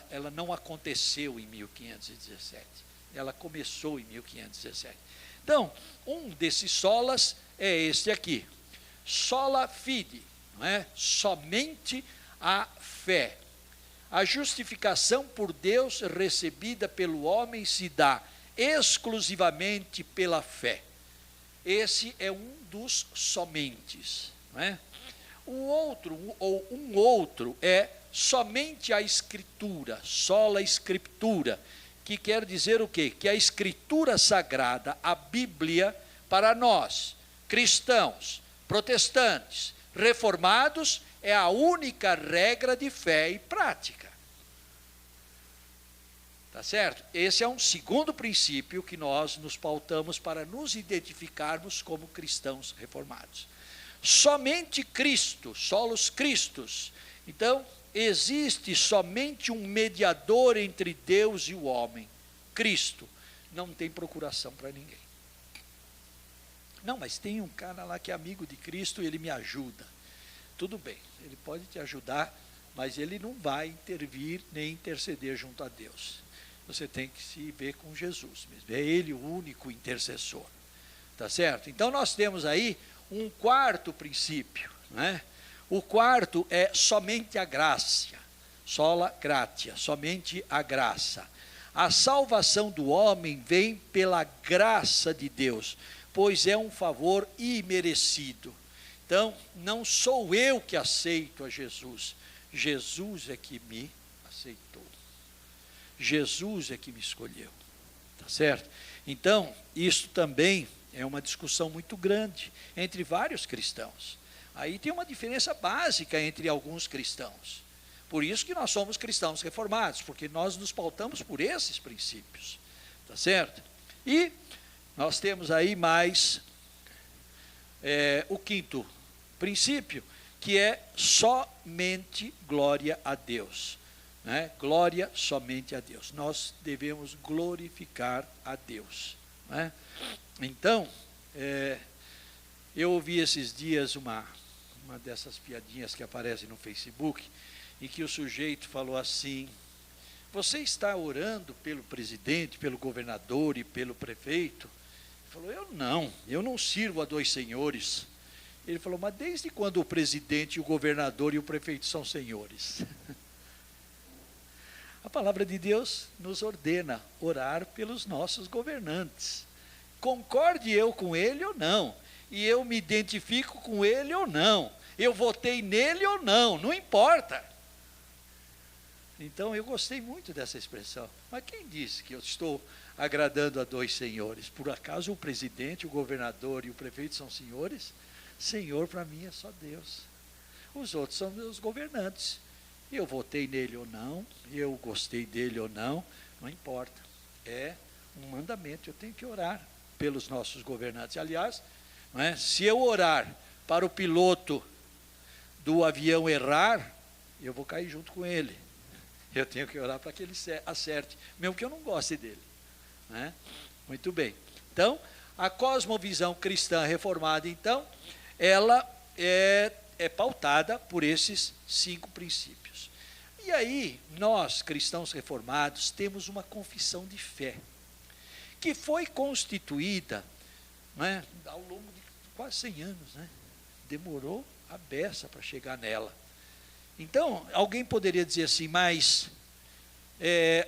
Ela não aconteceu em 1517, ela começou em 1517. Então, um desses solas é este aqui, sola fide, não é? Somente a fé. A justificação por Deus recebida pelo homem se dá exclusivamente pela fé. Esse é um dos somentes, não é? Um outro é somente a Escritura, sola Escritura, que quer dizer o quê? Que a Escritura Sagrada, a Bíblia, para nós, cristãos, protestantes, reformados, é a única regra de fé e prática. Tá certo? Esse é um segundo princípio que nós nos pautamos para nos identificarmos como cristãos reformados. Somente Cristo, solos Christus. Então, existe somente um mediador entre Deus e o homem, Cristo. Não tem procuração para ninguém. Não, mas tem um cara lá que é amigo de Cristo e ele me ajuda. Tudo bem, ele pode te ajudar, mas ele não vai intervir nem interceder junto a Deus. Você tem que se ver com Jesus mesmo. É ele o único intercessor. Tá certo? Então nós temos aí um quarto princípio, né? O quarto é somente a graça, sola gratia, somente a graça. A salvação do homem vem pela graça de Deus, pois é um favor imerecido. Então, não sou eu que aceito a Jesus, Jesus é que me aceitou. Jesus é que me escolheu, tá certo? Então, isso também é uma discussão muito grande entre vários cristãos. Aí tem uma diferença básica entre alguns cristãos. Por isso que nós somos cristãos reformados, porque nós nos pautamos por esses princípios. Tá certo? E nós temos aí mais o quinto princípio, que é somente glória a Deus. Né? Glória somente a Deus. Nós devemos glorificar a Deus. Né? Então, eu ouvi esses dias uma dessas piadinhas que aparecem no Facebook, em que o sujeito falou assim: você está orando pelo presidente, pelo governador e pelo prefeito? Ele falou: eu não sirvo a dois senhores. Ele falou: mas desde quando o presidente, o governador e o prefeito são senhores? A palavra de Deus nos ordena orar pelos nossos governantes. Concorde eu com ele ou não, e eu me identifico com ele ou não, eu votei nele ou não, não importa. Então, eu gostei muito dessa expressão. Mas quem disse que eu estou agradando a dois senhores? Por acaso o presidente, o governador e o prefeito são senhores? Senhor para mim é só Deus. Os outros são meus governantes. Eu votei nele ou não, eu gostei dele ou não, não importa. É um mandamento, eu tenho que orar pelos nossos governantes. Aliás, não é? Se eu orar para o piloto do avião errar, eu vou cair junto com ele. Eu tenho que orar para que ele acerte, mesmo que eu não goste dele. Né? Muito bem. Então, a cosmovisão cristã reformada, então, ela é pautada por esses 5 princípios. E aí, nós, cristãos reformados, temos uma confissão de fé, que foi constituída, né, ao longo de quase 100 anos. Né? Demorou a beça para chegar nela. Então, alguém poderia dizer assim, mas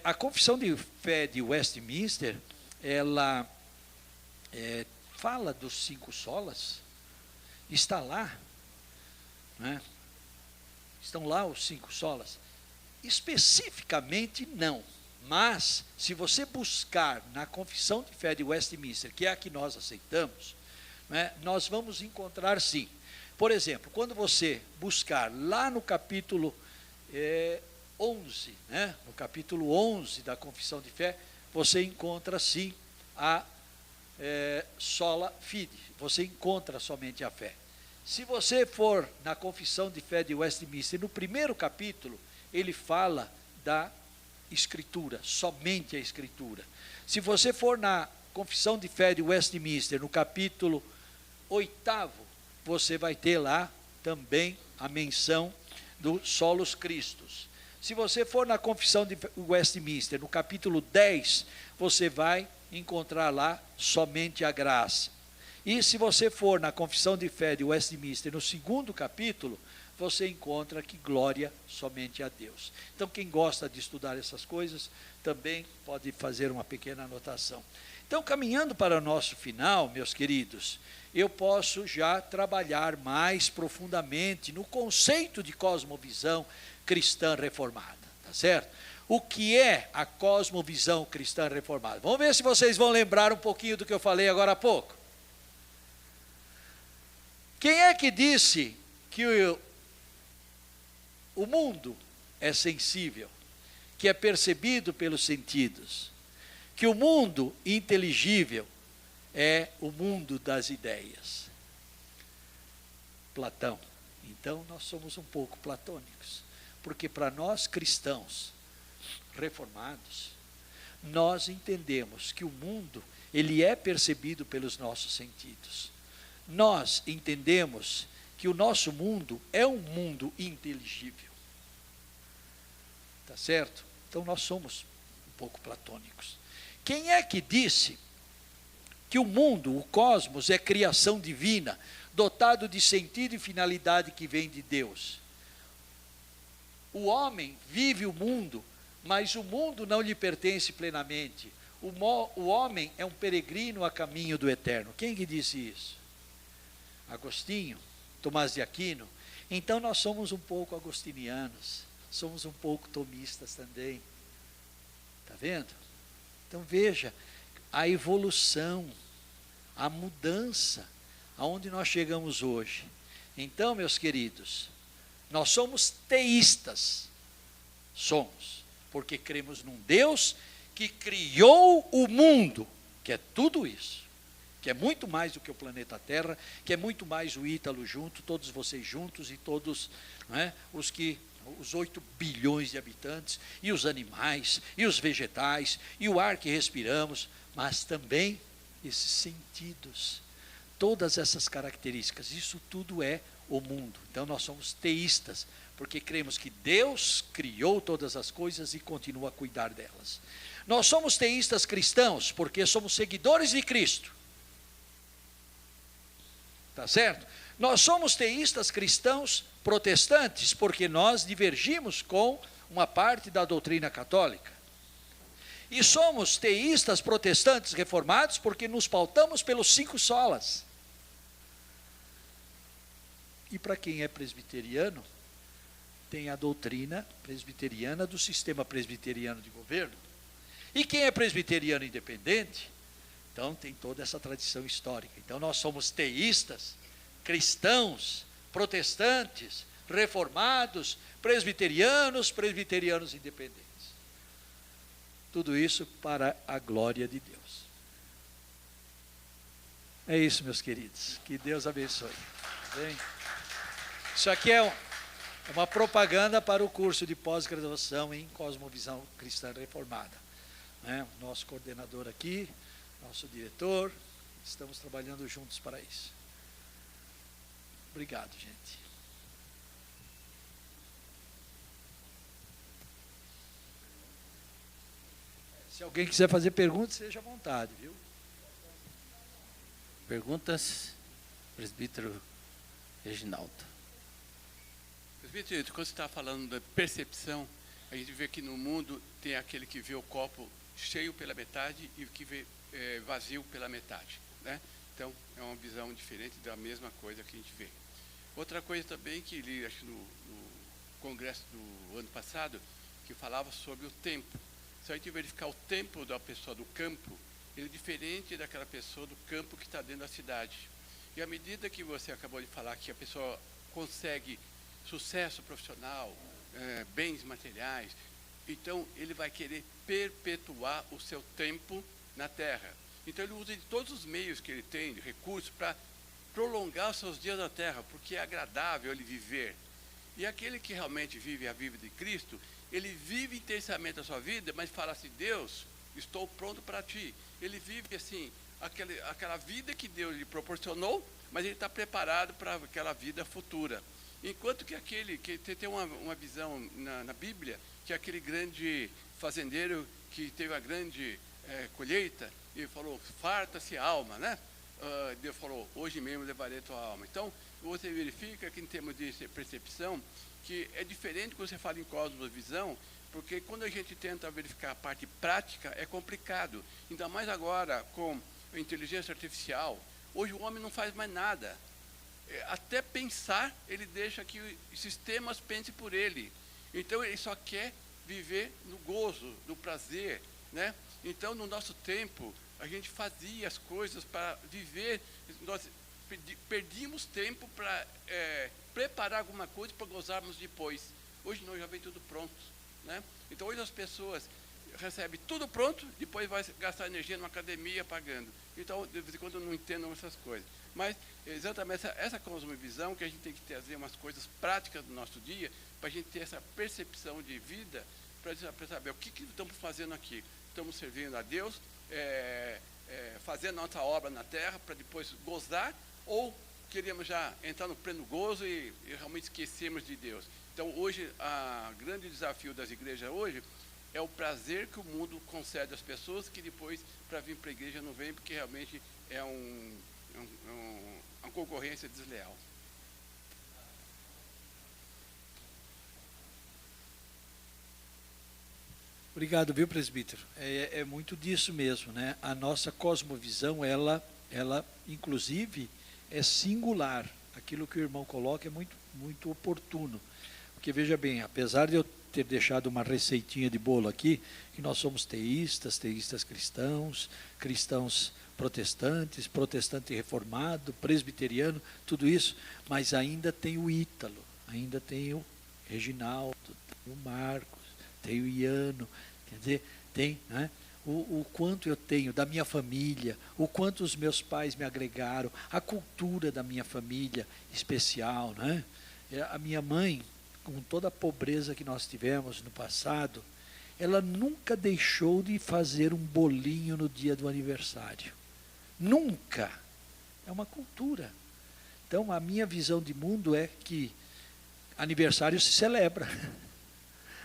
a confissão de fé de Westminster, ela fala dos 5 solas, está lá, né? Estão lá os 5 solas? Especificamente não, mas se você buscar na confissão de fé de Westminster, que é a que nós aceitamos, né, nós vamos encontrar sim. Por exemplo, quando você buscar lá no capítulo 11, né, no capítulo 11 da Confissão de Fé, você encontra sim a sola fide, você encontra somente a fé. Se você for na Confissão de Fé de Westminster, no primeiro capítulo, ele fala da Escritura, somente a Escritura. Se você for na Confissão de Fé de Westminster, no capítulo 8º, você vai ter lá também a menção do solos Christus. Se você for na Confissão de Westminster, no capítulo 10, você vai encontrar lá somente a graça. E se você for na Confissão de Fé de Westminster, no 2º capítulo, você encontra que glória somente a Deus. Então, quem gosta de estudar essas coisas, também pode fazer uma pequena anotação. Então, caminhando para o nosso final, meus queridos, eu posso já trabalhar mais profundamente no conceito de cosmovisão cristã reformada, tá certo? O que é a cosmovisão cristã reformada? Vamos ver se vocês vão lembrar um pouquinho do que eu falei agora há pouco. Quem é que disse que o mundo é sensível, que é percebido pelos sentidos, que o mundo inteligível é o mundo das ideias? Platão. Então, nós somos um pouco platônicos, porque para nós cristãos reformados, nós entendemos que o mundo, ele é percebido pelos nossos sentidos. Nós entendemos que o nosso mundo é um mundo inteligível. Tá certo? Então, nós somos um pouco platônicos. Quem é que disse que o mundo, o cosmos, é criação divina, dotado de sentido e finalidade que vem de Deus? O homem vive o mundo, mas o mundo não lhe pertence plenamente. O homem é um peregrino a caminho do eterno. Quem que disse isso? Agostinho, Tomás de Aquino. Então nós somos um pouco agostinianos, somos um pouco tomistas também. Está vendo? Então veja, a evolução, a mudança, aonde nós chegamos hoje. Então, meus queridos, nós somos teístas, somos, porque cremos num Deus que criou o mundo, que é tudo isso, que é muito mais do que o planeta Terra, que é muito mais o Ítalo junto, todos vocês juntos e todos, não é, os 8 bilhões de habitantes, e os animais, e os vegetais, e o ar que respiramos, mas também esses sentidos, todas essas características, isso tudo é o mundo. Então nós somos teístas, porque cremos que Deus criou todas as coisas e continua a cuidar delas. Nós somos teístas cristãos, porque somos seguidores de Cristo. Tá certo? Nós somos teístas cristãos protestantes, porque nós divergimos com uma parte da doutrina católica. E somos teístas protestantes reformados, porque nos pautamos pelos 5 solas. E para quem é presbiteriano, tem a doutrina presbiteriana do sistema presbiteriano de governo. E quem é presbiteriano independente, então tem toda essa tradição histórica. Então nós somos teístas, cristãos, protestantes, reformados, presbiterianos independentes. Tudo isso para a glória de Deus. É isso, meus queridos. Que Deus abençoe. Bem, isso aqui é uma propaganda para o curso de pós-graduação em Cosmovisão Cristã Reformada. Nosso coordenador aqui, nosso diretor, estamos trabalhando juntos para isso. Obrigado, gente. Se alguém quiser fazer perguntas, seja à vontade, viu? Perguntas, presbítero Reginaldo. Presbítero, quando você está falando da percepção, a gente vê que no mundo tem aquele que vê o copo cheio pela metade e o que vê vazio pela metade, né? Então, é uma visão diferente da mesma coisa que a gente vê. Outra coisa também que li, acho no congresso do ano passado, que falava sobre o tempo. Se a gente verificar o tempo da pessoa do campo, ele é diferente daquela pessoa do campo que está dentro da cidade. E à medida que você acabou de falar que a pessoa consegue sucesso profissional, bens materiais, então ele vai querer perpetuar o seu tempo na Terra. Então ele usa de todos os meios que ele tem, de recursos, para prolongar os seus dias na Terra, porque é agradável ele viver. E aquele que realmente vive a vida de Cristo, ele vive intensamente a sua vida, mas fala assim: Deus, estou pronto para ti. Ele vive assim, aquela vida que Deus lhe proporcionou, mas ele está preparado para aquela vida futura. Enquanto que aquele que tem uma visão na Bíblia, que é aquele grande fazendeiro que teve uma grande colheita, e falou: farta-se a alma, né? Deus falou: hoje mesmo levarei tua alma. Então, você verifica que em termos de percepção, que é diferente quando você fala em cosmovisão, porque quando a gente tenta verificar a parte prática, é complicado. Ainda mais agora, com a inteligência artificial, hoje o homem não faz mais nada. Até pensar, ele deixa que os sistemas pensem por ele. Então, ele só quer viver no gozo, no prazer, né? Então, no nosso tempo, a gente fazia as coisas para viver. Nós perdíamos tempo para preparar alguma coisa para gozarmos depois. Hoje não, já vem tudo pronto, né? Então hoje as pessoas recebem tudo pronto, depois vai gastar energia numa academia pagando. Então, de vez em quando, eu não entendo essas coisas. Mas exatamente essa cosmovisão que a gente tem que trazer umas coisas práticas do nosso dia, para a gente ter essa percepção de vida, para saber o que estamos fazendo aqui. Estamos servindo a Deus, fazendo nossa obra na terra, para depois gozar, ou queríamos já entrar no pleno gozo e realmente esquecemos de Deus. Então, hoje, o grande desafio das igrejas hoje é o prazer que o mundo concede às pessoas, que depois, para vir para a igreja, não vem, porque realmente é uma concorrência desleal. Obrigado, viu, presbítero? É muito disso mesmo, né? A nossa cosmovisão, ela inclusive, é singular. Aquilo que o irmão coloca é muito, muito oportuno. Porque, veja bem, apesar de eu ter deixado uma receitinha de bolo aqui, que nós somos teístas cristãos, cristãos protestantes, protestante reformado, presbiteriano, tudo isso, mas ainda tem o Ítalo, ainda tem o Reginaldo, tem o Marcos, tem o Iano, quer dizer, tem, né, o quanto eu tenho da minha família, o quanto os meus pais me agregaram, a cultura da minha família especial, né? A minha mãe, com toda a pobreza que nós tivemos no passado, ela nunca deixou de fazer um bolinho no dia do aniversário. Nunca. É uma cultura. Então, a minha visão de mundo é que aniversário se celebra,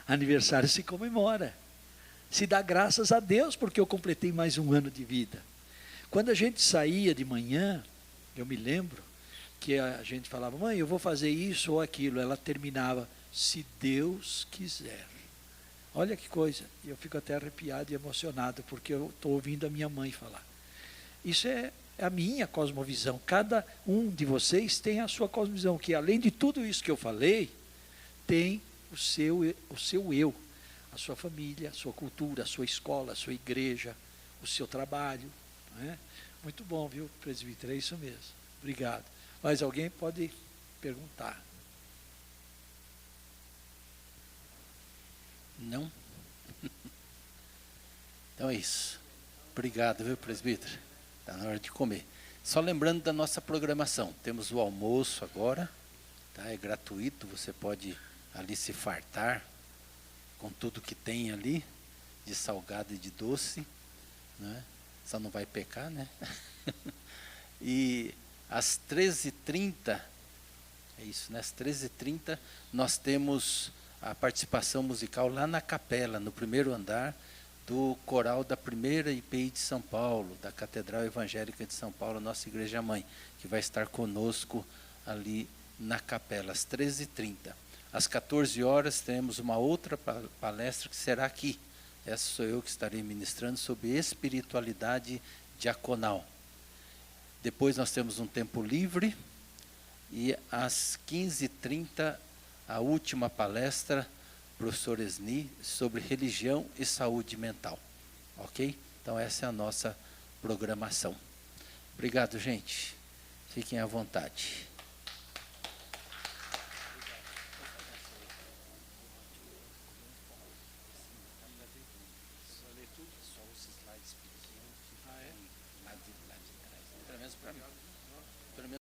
aniversário se comemora, se dá graças a Deus porque eu completei mais um ano de vida. Quando a gente saía de manhã, eu me lembro que a gente falava: mãe, eu vou fazer isso ou aquilo. Ela terminava: se Deus quiser. Olha que coisa. E eu fico até arrepiado e emocionado, porque eu estou ouvindo a minha mãe falar. Isso é a minha cosmovisão. Cada um de vocês tem a sua cosmovisão, que além de tudo isso que eu falei, tem o seu eu, a sua família, a sua cultura, a sua escola, a sua igreja, o seu trabalho. Não é? Muito bom, viu, presbítero? É isso mesmo. Obrigado. Mas alguém pode perguntar? Não? Então é isso. Obrigado, viu, presbítero? Está na hora de comer. Só lembrando da nossa programação. Temos o almoço agora, tá? É gratuito, você pode ali se fartar com tudo que tem ali, de salgado e de doce, né? Só não vai pecar, né? E às 13h30, é isso, né? Às 13h30 nós temos a participação musical lá na capela, no primeiro andar, do coral da primeira IPI de São Paulo, da Catedral Evangélica de São Paulo, nossa igreja mãe, que vai estar conosco ali na capela, às 13h30. Às 14 horas teremos uma outra palestra que será aqui. Essa sou eu que estarei ministrando sobre espiritualidade diaconal. Depois nós temos um tempo livre e às 15h30 a última palestra, professor Esni, sobre religião e saúde mental. Ok? Então essa é a nossa programação. Obrigado, gente. Fiquem à vontade.